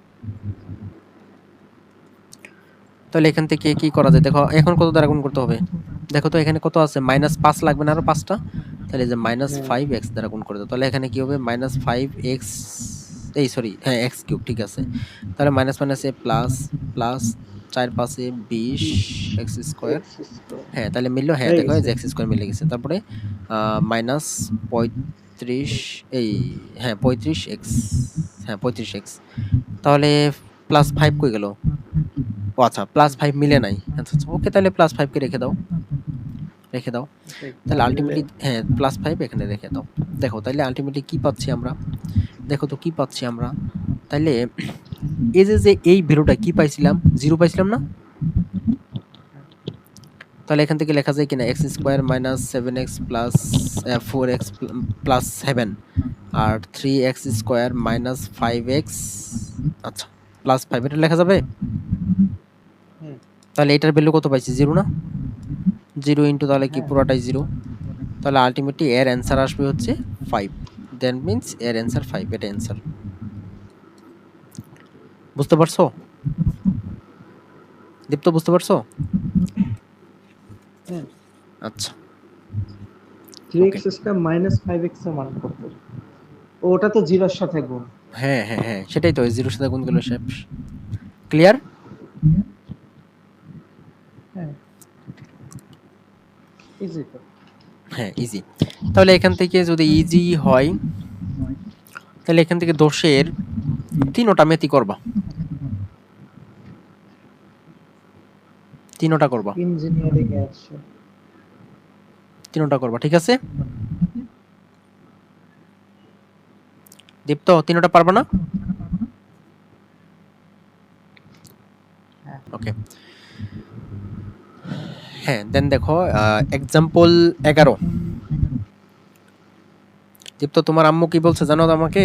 Speaker 1: তাহলে এখান থেকে কি করা যায় দেখো, এখন কত দ্বারা গুণ করতে হবে, দেখো তো এখানে কত আছে, মাইনাস পাঁচ লাগবে না আরো পাঁচটা, তাহলে যে মাইনাস ফাইভ এক্স দ্বারা গুণ করে দাও, তাহলে এখানে কি হবে মাইনাস ফাইভ এক্স, এই সরি হ্যাঁ এক্স কিউব, ঠিক আছে, তাহলে মাইনাস মাইনাসে প্লাস, প্লাস চার পাঁচে 20 এক্স স্কোয়ার,
Speaker 2: এক্স স্কয়ার
Speaker 1: হ্যাঁ তাহলে মিললো, হ্যাঁ
Speaker 2: হয়ে
Speaker 1: দেখো এই
Speaker 2: গেছে।
Speaker 1: যে এক্স স্কোয়ার মিলে গেছে, তারপরে মাইনাস 35, এই হ্যাঁ 35 এক্স, হ্যাঁ 35 এক্স, তাহলে প্লাস ফাইভ কই গেল, ও আচ্ছা প্লাস ফাইভ মিলে নাই, আচ্ছা আচ্ছা ওকে, তাহলে প্লাস ফাইভকে রেখে দাও, রেখে দাও,
Speaker 2: এটা
Speaker 1: তাহলে
Speaker 2: মিললে
Speaker 1: আলটিমেটলি হ্যাঁ প্লাস ফাইভ এখানে রেখে দাও। দেখো তাহলে আলটিমেটলি কি পাচ্ছি আমরা, দেখো তো কি পাচ্ছি আমরা, তাহলে এই যে এই ভ্যালুটা কি পাইছিলাম, জিরো পাইছিলাম না, তাহলে এখান থেকে লেখা যায় কিনা x square minus seven x plus four x plus seven, আর three x square minus five x, আচ্ছা প্লাস ফাইভ, এটা লেখা যাবে।
Speaker 2: হুম,
Speaker 1: তাহলে এটার ভ্যালু কত পাইছি, জিরো না, জিরো ইন্টু তাহলে কি
Speaker 2: হ্যাঁ
Speaker 1: পুরোটাই জিরো, তাহলে আলটিমেটলি এর অ্যান্সার আসবে হচ্ছে ফাইভ, দ্যাট মিনস এর অ্যান্সার ফাইভ, এটা অ্যান্সার, বুঝতে পারছো দীপ্ত, বুঝতে পারছো?
Speaker 2: হ্যাঁ
Speaker 1: আচ্ছা
Speaker 2: 3x
Speaker 1: ওকে,
Speaker 2: স্কয়ার মাইনাস 5x এর মান কত? ওটা তো জিরোর সাথে গুণ।
Speaker 1: হ্যাঁ হ্যাঁ হ্যাঁ সেটাই তো, জিরোর সাথে গুণ করলে শেষ, ক্লিয়ার,
Speaker 2: হ্যাঁ ইজি তো।
Speaker 1: হ্যাঁ ইজি। তাহলে এখান থেকে যদি ইজি হয়, তাহলে এখান থেকে দোষের তিনোটা মেথি করবা, তিনোটা করবা,
Speaker 2: ইঞ্জিনিয়ারিং এ আছে।
Speaker 1: তিনোটা করবা, ঠিক আছে দীপ্ত, তিনোটা পারবা না,
Speaker 2: হ্যাঁ
Speaker 1: ওকে, হ্যাঁ দেন দেখো এক্সাম্পল 11, দীপ্ত তোমার আম্মু কি বলছে জানো তো আমাকে,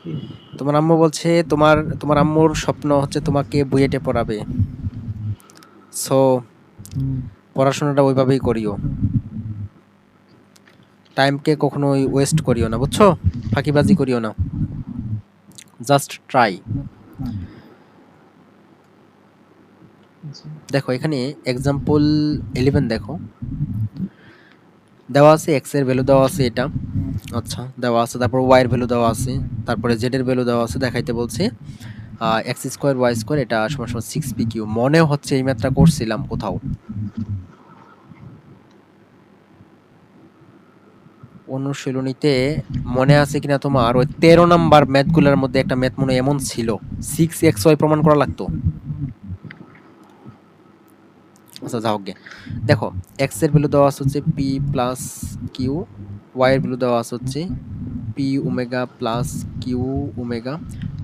Speaker 2: কি?
Speaker 1: তোমার আম্মু বলছে তোমার তোমার আম্মুর স্বপ্ন হচ্ছে তোমাকে বুয়েটে পড়াবে, সো পড়াশোনাটা ওইভাবেই করিও, টাইমকে কখনোই ওয়েস্ট করিও না, বুঝছো, ফাঁকিবাজি করিও না, জাস্ট ট্রাই।
Speaker 2: জি।
Speaker 1: দেখো এখানে এক্সাম্পল 11 দেখো, দেওয়া আছে এক্স এর ভ্যালু দেওয়া আছে এটা, আচ্ছা দেওয়া আছে, তারপর ওয়াই এর ভ্যালু দেওয়া আছে, তারপরে জেড এর ভ্যালু দেওয়া আছে, দেখাইতে বলছে এক্স স্কোয়ার ওয়াই স্কোয়ার এটা সমান সমান সিক্স পি কিউ, মনে হচ্ছে এই ম্যাথটা করছিলাম কোথাও, অনুশীলনীতে মনে আছে কিনা তোমার ওই 13 নাম্বার ম্যাথগুলোর মধ্যে একটা ম্যাথ মনে হয় এমন ছিল 6xy প্রমাণ করা লাগতো। আচ্ছা যাও গে, দেখো x এর ভ্যালু দেওয়া আছে হচ্ছে p প্লাস কিউ, y এর ভ্যালু দেওয়া আছে হচ্ছে p omega plus Q omega,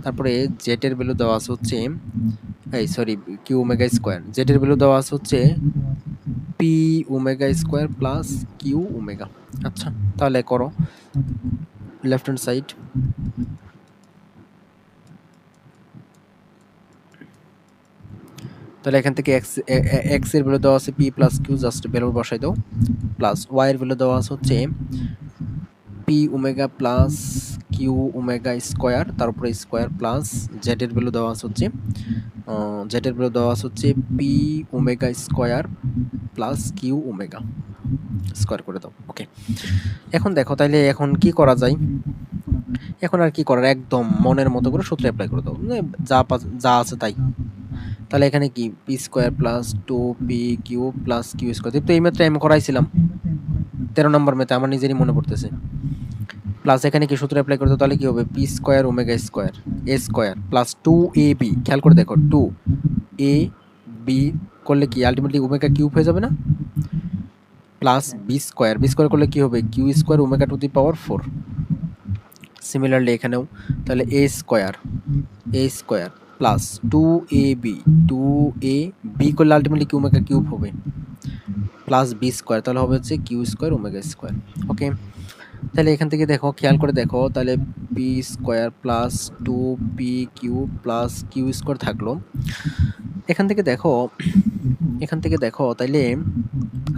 Speaker 1: তারপরে z এর ভ্যালু দেওয়া আছে হচ্ছে এই sorry Q omega square, z এর ভ্যালু দেওয়া আছে হচ্ছে p omega square plus Q omega. আচ্ছা তাহলে করো লেফট হ্যান্ড সাইড। তাহলে এখান থেকে x এর ভ্যালু দেওয়া আছে p plus Q, just value বসাই দাও, প্লাস y এর ভ্যালু দেওয়া আছে হচ্ছে p omega plus Q omega square, তারপরে স্কয়ার প্লাস z এর ভ্যালু দেওয়া আছে হচ্ছে z এর ভ্যালু দেওয়া আছে হচ্ছে p omega square plus Q omega, square করে দাও। ওকে, এখন দেখো তাইলে এখন কি করা যায়, এখন আর কি করার, একদম মনের মতো করে সূত্র অ্যাপ্লাই করে দাও, যা আছে তাই। তাহলে এখানে কি P square plus two P Q plus Q square, তো এই মাত্র আমি করাইছিলাম 13 নম্বর মেতে, আমার নিজেরই মনে পড়তেছে। প্লাস এখানে কি সূত্র অ্যাপ্লাই করতে, তাহলে কি হবে P square omega square A square plus two A B, খেয়াল করে দেখো টু এ বি করলে কি আলটিমেটলি ওমেগা কিউব হয়ে যাবে না, প্লাস বি স্কোয়ার করলে কি হবে Q square omega to the power 4। Similarly এখানেও তাহলে A square plus two A B করলে আলটিমেটলি কিউ ওমেগা কিউব হবে প্লাস বি স্কোয়ার, তাহলে হবে হচ্ছে Q square omega square. Okay, তাহলে এখান থেকে দেখো খেয়াল করে দেখো, তাহলে P square plus two P Q plus Q square থাকলো। এখান থেকে দেখো তাইলে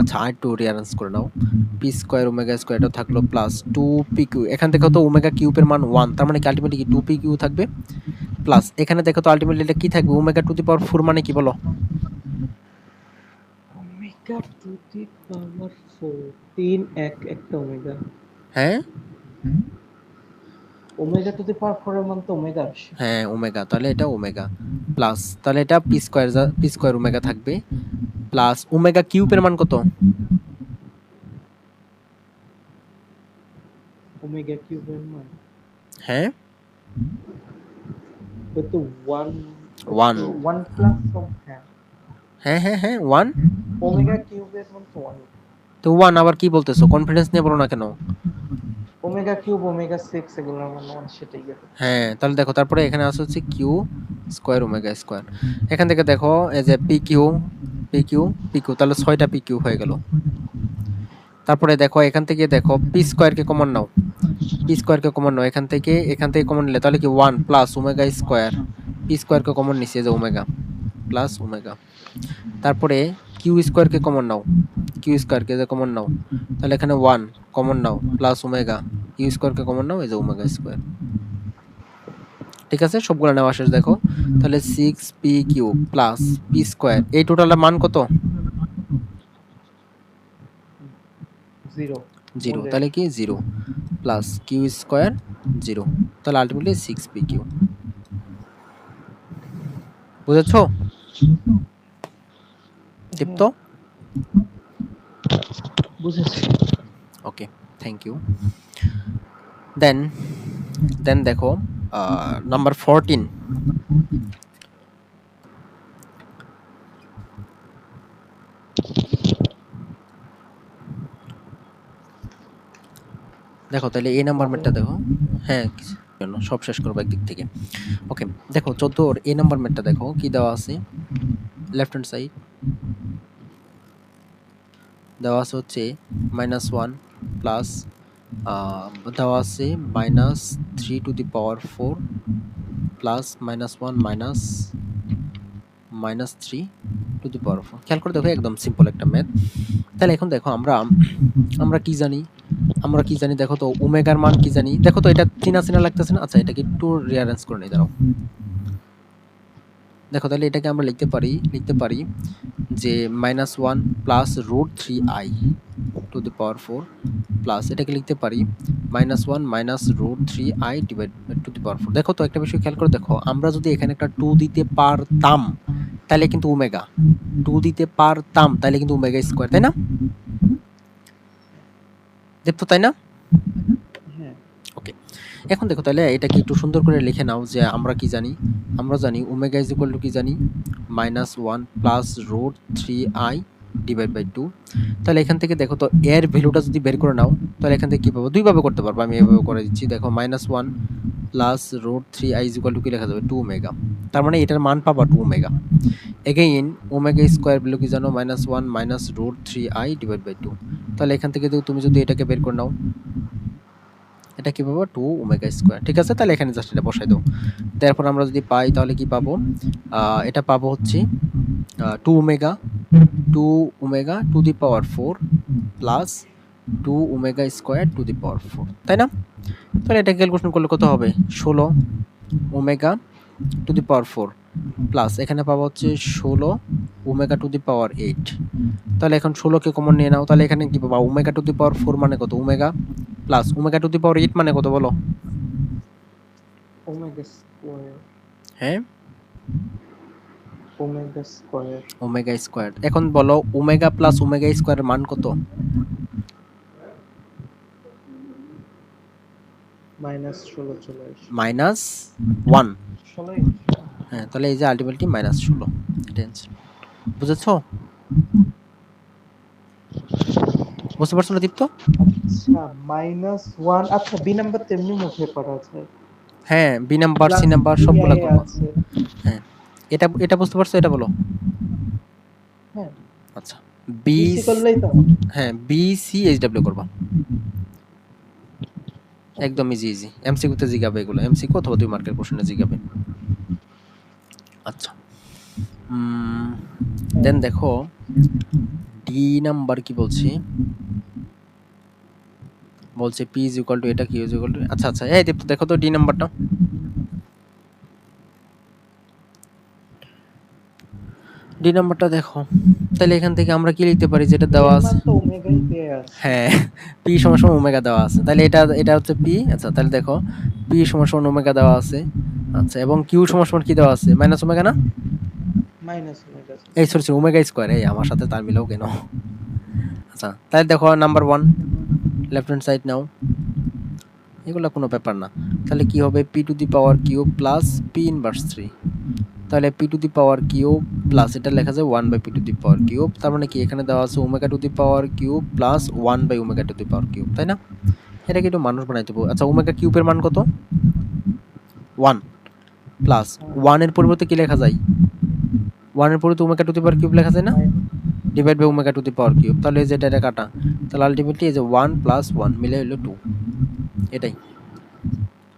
Speaker 1: আচ্ছা আর একটু রিঅ্যারেঞ্জ করে নাও, পি স্কোয়ার ওমেগা স্কোয়ার এটা থাকলো প্লাস টু পি কিউ, এখান থেকে তো ওমেগা কিউবের মান 1, তার মানে কি আলটিমেটলি কি টু পি কিউ থাকবে, প্লাস এখানে দেখো তো আলটিমেটলি এটা কি থাকবে ওমেগা টু দি পাওয়ার 4, মানে কি বলো,
Speaker 2: ওমেগা টু দি পাওয়ার 4, 3 একটা ওমেগা,
Speaker 1: হ্যাঁ
Speaker 2: ওমেগা টু দি পাওয়ার 4 এর মান তো ওমেগা আসে।
Speaker 1: হ্যাঁ ওমেগা, তাহলে এটা ওমেগা প্লাস তাহলে এটা পি স্কোয়ার ওমেগা থাকবে প্লাস ওমেগা কিউবের মান কত,
Speaker 2: ওমেগা কিউবের মান
Speaker 1: হ্যাঁ
Speaker 2: ওই তো 1
Speaker 1: 1,
Speaker 2: 1 প্লাস
Speaker 1: হ্যাঁ 1,
Speaker 2: ওমেগা কিউবের মান তো 1,
Speaker 1: তো 1 আবার কি বলতেছো, কনফিডেন্স নিয়ে বলো না কেন।
Speaker 2: ওমেগা কিউব ওমেগা 6 এগুলোর মান 1, সেটাই আছে।
Speaker 1: হ্যাঁ তাহলে দেখো তারপরে এখানে আসছে হচ্ছে কিউ স্কোয়ার ওমেগা স্কোয়ার, এখান থেকে দেখো এই যে পি কিউ তাহলে 6টা পি কিউ হয়ে গেল। তারপরে দেখো এখান থেকে দেখো পি স্কোয়ারকে কমন নাও, এখান থেকে কমন নিলে তাহলে কি 1 প্লাস ওমেগা স্কোয়ার, পি স্কোয়ারকে কমন নিছে যে ওমেগা প্লাস ওমেগা, তারপরে কিউ স্কোয়ারকে কমন নাও, যে কমন নাও, তাহলে এখানে 1 কমন নাও প্লাস ওমেগা, কিউ স্কোয়ারকে কমন নাও এই যে ওমেগা স্কোয়ার। ঠিক আছে, সবগুলো নেওয়া শেষ। দেখো তাহলে 6 P Q plus P square, এই টোটালের মান কত,
Speaker 2: 0
Speaker 1: জিরো, তাহলে কি 0 প্লাস কিউ স্কোয়ার 0, তাহলে আলটিমেটলি 6 পি কিউ। বুঝেছো দীপ্ত?
Speaker 2: বুঝেছি।
Speaker 1: ওকে থ্যাংক ইউ। দেন দেখো নাম্বার 14, দেখো তাহলে এই নাম্বার ম্যাটটা দেখো, হ্যাঁ জন্য সব শেষ করবো একদিক থেকে। ওকে দেখো 14 এই নাম্বার ম্যাটটা দেখো কি দেওয়া আছে, লেফট হ্যান্ড সাইড দেওয়া আছে হচ্ছে -1 প্লাস দেওয়া আছে -3 to the power 4 plus -1 -3 to the power 4। খেয়াল করে দেখো একদম সিম্পল একটা ম্যাথ। তাহলে এখন দেখো আমরা কি জানি, দেখো তো ওমেগার মান কি জানি, দেখো তো এটা চিনা লাগতেছে না। আচ্ছা এটাকে একটু রিঅ্যারেঞ্জ করে নিই, দাঁড়াও। দেখো তাহলে এটাকে আমরা লিখতে পারি যে -1 plus √3i to the power 4 plus এটাকে লিখতে পারি -1 minus √3i divide to the power 4। দেখো তো একটা বিষয় খেয়াল করে দেখো, আমরা যদি এখানে একটা 2 দিতে পারতাম তাহলে কিন্তু ওমেগা, 2 দিতে পারতাম তাহলে কিন্তু ওমেগা স্কয়ার, তাই না দীপ্ত, তাই না? এখন দেখো তাহলে এটাকে একটু সুন্দর করে লিখে নাও যে আমরা কি জানি, আমরা জানি ওমেগা ইজ ইকুয়াল টু কি জানি -1 plus root 3i divide by 2। তাহলে এখান থেকে দেখো তো এর ভ্যালুটা যদি বের করে নাও তাহলে এখান থেকে কি পাবো, দুইভাবে করতে পারবো, আমি এভাবে করে দিচ্ছি দেখো -1 plus root 3i is equal to কি লেখা যাবে 2 ওমেগা, তার মানে এটার মান পাবা 2 omega. Again omega square value কি জানো -1 minus root 3i divide by 2। তাহলে এখান থেকে তুমি যদি এটাকে বের করে নাও এটা কি পাবো 2 ওমেগা স্কোয়ার। ঠিক আছে, তাহলে এখানে জাস্ট এটা বসাই দাও। তারপর আমরা যদি পাই তাহলে কি পাবো, এটা পাবো হচ্ছে 2 omega to the power 4 plus 2 omega square to the power 4, তাই না? তাহলে এটা ক্যালকুলেশন করলে কত হবে 16 omega to the power 4 plus এখানে পাবো হচ্ছে 16 ওমেগা টু দি পাওয়ার 8। তাহলে এখন 16 কে কমন নিয়ে নাও, তাহলে এখানে কি পাবো ওমেগা টু দি পাওয়ার 4 মানে কত omega plus omega to the power 8 মানে কত বলো?
Speaker 2: Omega square.
Speaker 1: হ্যাঁ
Speaker 2: ওমেগা স্কয়ার।
Speaker 1: Omega square. এখন বলো ওমেগা প্লাস ওমেগা স্কয়ারের মান কত?
Speaker 2: -16 চলে আসে।
Speaker 1: -1।
Speaker 2: 16
Speaker 1: হ্যাঁ, তাহলে এই যে আলটিমেটলি -16 এটা অ্যান্সার। বুঝেছো? বুঝতে পারছো না দীপ্ত?
Speaker 2: আচ্ছা -1 আচ্ছা বি নাম্বার তেমনি মুখে পড়া যায়।
Speaker 1: হ্যাঁ, B number C
Speaker 2: plus
Speaker 1: number সবগুলা
Speaker 2: বিআই
Speaker 1: করবা।
Speaker 2: আছে।
Speaker 1: হ্যাঁ, এটা এটা বুঝতে পারছো, এটা বলো।
Speaker 2: হ্যাঁ
Speaker 1: আচ্ছা বি,
Speaker 2: বিসি করলেই তো হবে।
Speaker 1: হ্যাঁ বি সি এইচ ডাব্লিউ করবা, একদম ইজি ইজি। এমসিকিউ তে জিগাবে এগুলো, এমসিকিউ অথবা 2 মার্কের কোশ্চেনে জিগাবে। আচ্ছা দেন দেখো ডি নাম্বার কি বলছি, বলছে পি ইজ ইকুয়াল টু এটা কি ইজ ইকুয়াল টু, আচ্ছা আচ্ছা এই দীপ্ত দেখো তো ডি নাম্বারটা, ডি নাম্বারটা দেখো। তাহলে এখান থেকে আমরা কি লিখতে পারি, যেটা দেওয়া
Speaker 2: এর
Speaker 1: আছে,
Speaker 2: মান তো ওমেগাই দেয়া আছে।
Speaker 1: হ্যাঁ পি সমান সমান ওমেগা দেওয়া আছে, তাহলে এটা এটা হচ্ছে পি। আচ্ছা তাহলে দেখো পি সমান সমান ওমেগা দেওয়া আছে, আচ্ছা এবং কিউ সমান সমান কি দেওয়া আছে মাইনাস ওমেগা না,
Speaker 2: মাইনাস ওমেগা।
Speaker 1: এই সরি সরি ওমেগা স্কয়ার, এই আমার সাথে তার মিলাও কেন। আচ্ছা তাহলে দেখো নাম্বার 1 লেফট হ্যান্ড সাইড নাও, এগুলো কোনো ব্যাপার না। তাহলে কি হবে P to the power cube plus P inverse 3, তাহলে P to the power cube plus এটা লেখা যায় 1 by P to the power cube, তার মানে কি এখানে দেওয়া আছে omega to the power cube plus 1 by omega to the power cube, তাই না? এটা কি একটু মানুষ বানাইতে হবে। আচ্ছা ওমেগা কিউবের মান কত 1 প্লাস 1 এর পরিবর্তে কি লেখা যায়, 1 এর পরিবর্তে omega to the power cube লেখা যায় না, divide by omega to the power cube, তাহলে এই যে এটা কাটা, তাহলে আলটিমেটলি এই যে 1 প্লাস 1 মিলে হলো 2, এটাই।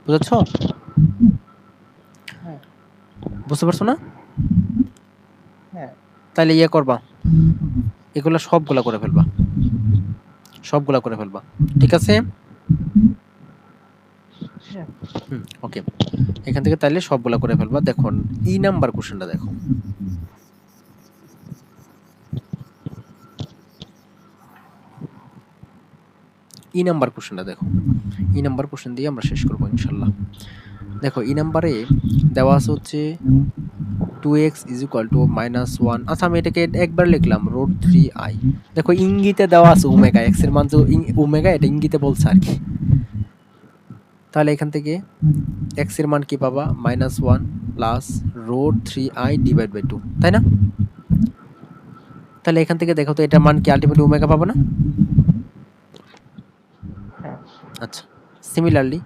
Speaker 1: বুঝছো?
Speaker 2: হ্যাঁ
Speaker 1: বুঝতে পারছো না?
Speaker 2: হ্যাঁ
Speaker 1: তাহলে ইয়ে করবা, এগুলো সবগুলা করে ফেলবা, সবগুলা করে ফেলবা, ঠিক আছে?
Speaker 2: হ্যাঁ
Speaker 1: ওকে, এখান থেকে তাহলে সবগুলা করে ফেলবা। দেখো ই নাম্বার কোশ্চেনটা দেখো, ই নাম্বার কোশ্চেনটা দেখো, ই নাম্বার কোশ্চেন দিয়ে আমরা শেষ করবো ইনশাল্লাহ। দেখো ই নাম্বারে দেওয়া আছে হচ্ছে 2x ইজ ইকুয়াল টু -1, আচ্ছা আমি এটাকে একবার লিখলাম রুট 3i। দেখো ইঙ্গিতে দেওয়া আছে ওমেগা, এক্স এর মান যে ওমেগা এটা ইঙ্গিতে বলছে আর কি। তাহলে এখান থেকে এক্স এর মান কি পাবা -1 plus root 3i divide by 2, তাই না? তাহলে এখান থেকে দেখো তো এটার মান কি আলটিমেটলি ওমেগা পাবো না?
Speaker 2: হ্যাঁ
Speaker 1: আচ্ছা similarly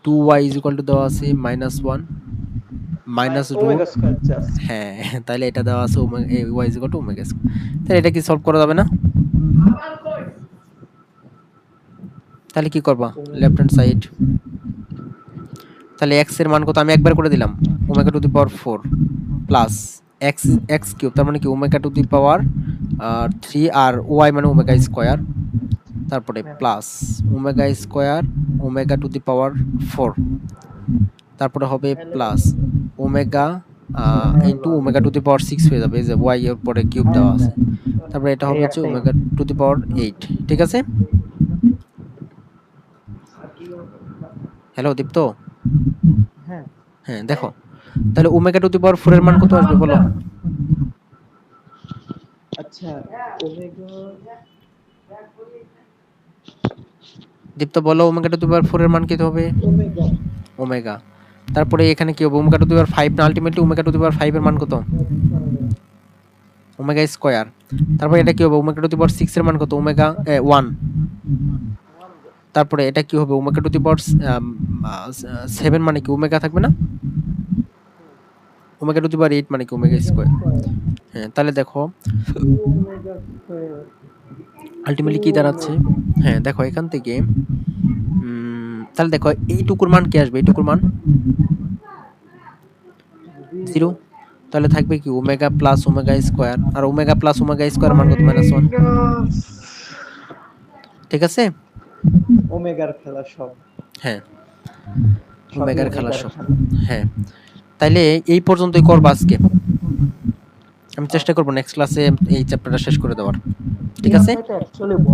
Speaker 1: 2y is equal to দেওয়া আছে -1 minus root,
Speaker 2: omega square just.
Speaker 1: হ্যাঁ তাহলে এটা দেওয়া আছে y is equal to omega square. তাহলে এটা কি সলভ করা যাবে না? তাহলে কি করবা লেফট হ্যান্ড সাইড, তাহলে x এর মান কত আমি একবার করে দিলাম omega to the power 4 plus x x cube, তার মানে কি ওমেগা টু দি পাওয়ার 3 আর y মানে ওমেগা স্কয়ার, তারপরে plus omega square omega to the power 4, তারপরে হবে plus omega into omega to the power 6 হয়ে যাবে, এই যে y এর পরে কিউব দেওয়া আছে, তারপরে এটা হবে হচ্ছে ওমেগা টু দি পাওয়ার 8, ঠিক আছে? হ্যালো দীপ্ত,
Speaker 2: হ্যাঁ
Speaker 1: হ্যাঁ দেখো তাহলে ওমেগা টু দি পাওয়ার 4 এর মান কত আসবে বলো?
Speaker 2: আচ্ছা ওমেগা
Speaker 1: দীপ্ত বলো ওমেগা টু দি পাওয়ার 4 এর মান কত হবে?
Speaker 2: Omega
Speaker 1: omega. তারপরে এখানে কি হবে? ওমেগা টু দি পাওয়ার 5 না আলটিমেটলি ওমেগা টু দি পাওয়ার 5 এর মান কত? Omega square. তারপরে এটা কি হবে? ওমেগা টু দি পাওয়ার 6 এর মান কত? ওমেগা 1। তারপরে এটা কি হবে? ওমেগা টু দি পাওয়ার 7 মানে কি ওমেগা থাকবে না? ওমেগা টু দি পাওয়ার 8 মানে কি ওমেগা স্কয়ার। হ্যাঁ, তাহলে দেখো
Speaker 2: ওমেগা স্কয়ার
Speaker 1: আলটিমেটলি কি দাঁড়াচ্ছে? হ্যাঁ, দেখো এখান থেকে তাহলে দেখো এইটুকুর মান কি আসবে? এইটুকুর মান 0। তাহলে থাকবে কি ওমেগা প্লাস ওমেগা স্কয়ার। আর ওমেগা প্লাস ওমেগা স্কয়ার মান কত? -1। ঠিক আছে?
Speaker 2: ওমেগার খেলা সব
Speaker 1: হ্যাঁ,
Speaker 2: সবই
Speaker 1: ওমেগার খেলা
Speaker 2: ওমেগার
Speaker 1: সব।
Speaker 2: খেলা।
Speaker 1: হ্যাঁ, তাইলে এই পর্যন্তই করব আজকে। আমি চেষ্টা করব নেক্সট ক্লাসে এই চ্যাপ্টারটা শেষ করে দেওয়ার। ঠিক
Speaker 2: এই
Speaker 1: আছে?
Speaker 2: অধ্যায়টা অ্যাকচুয়ালি বড়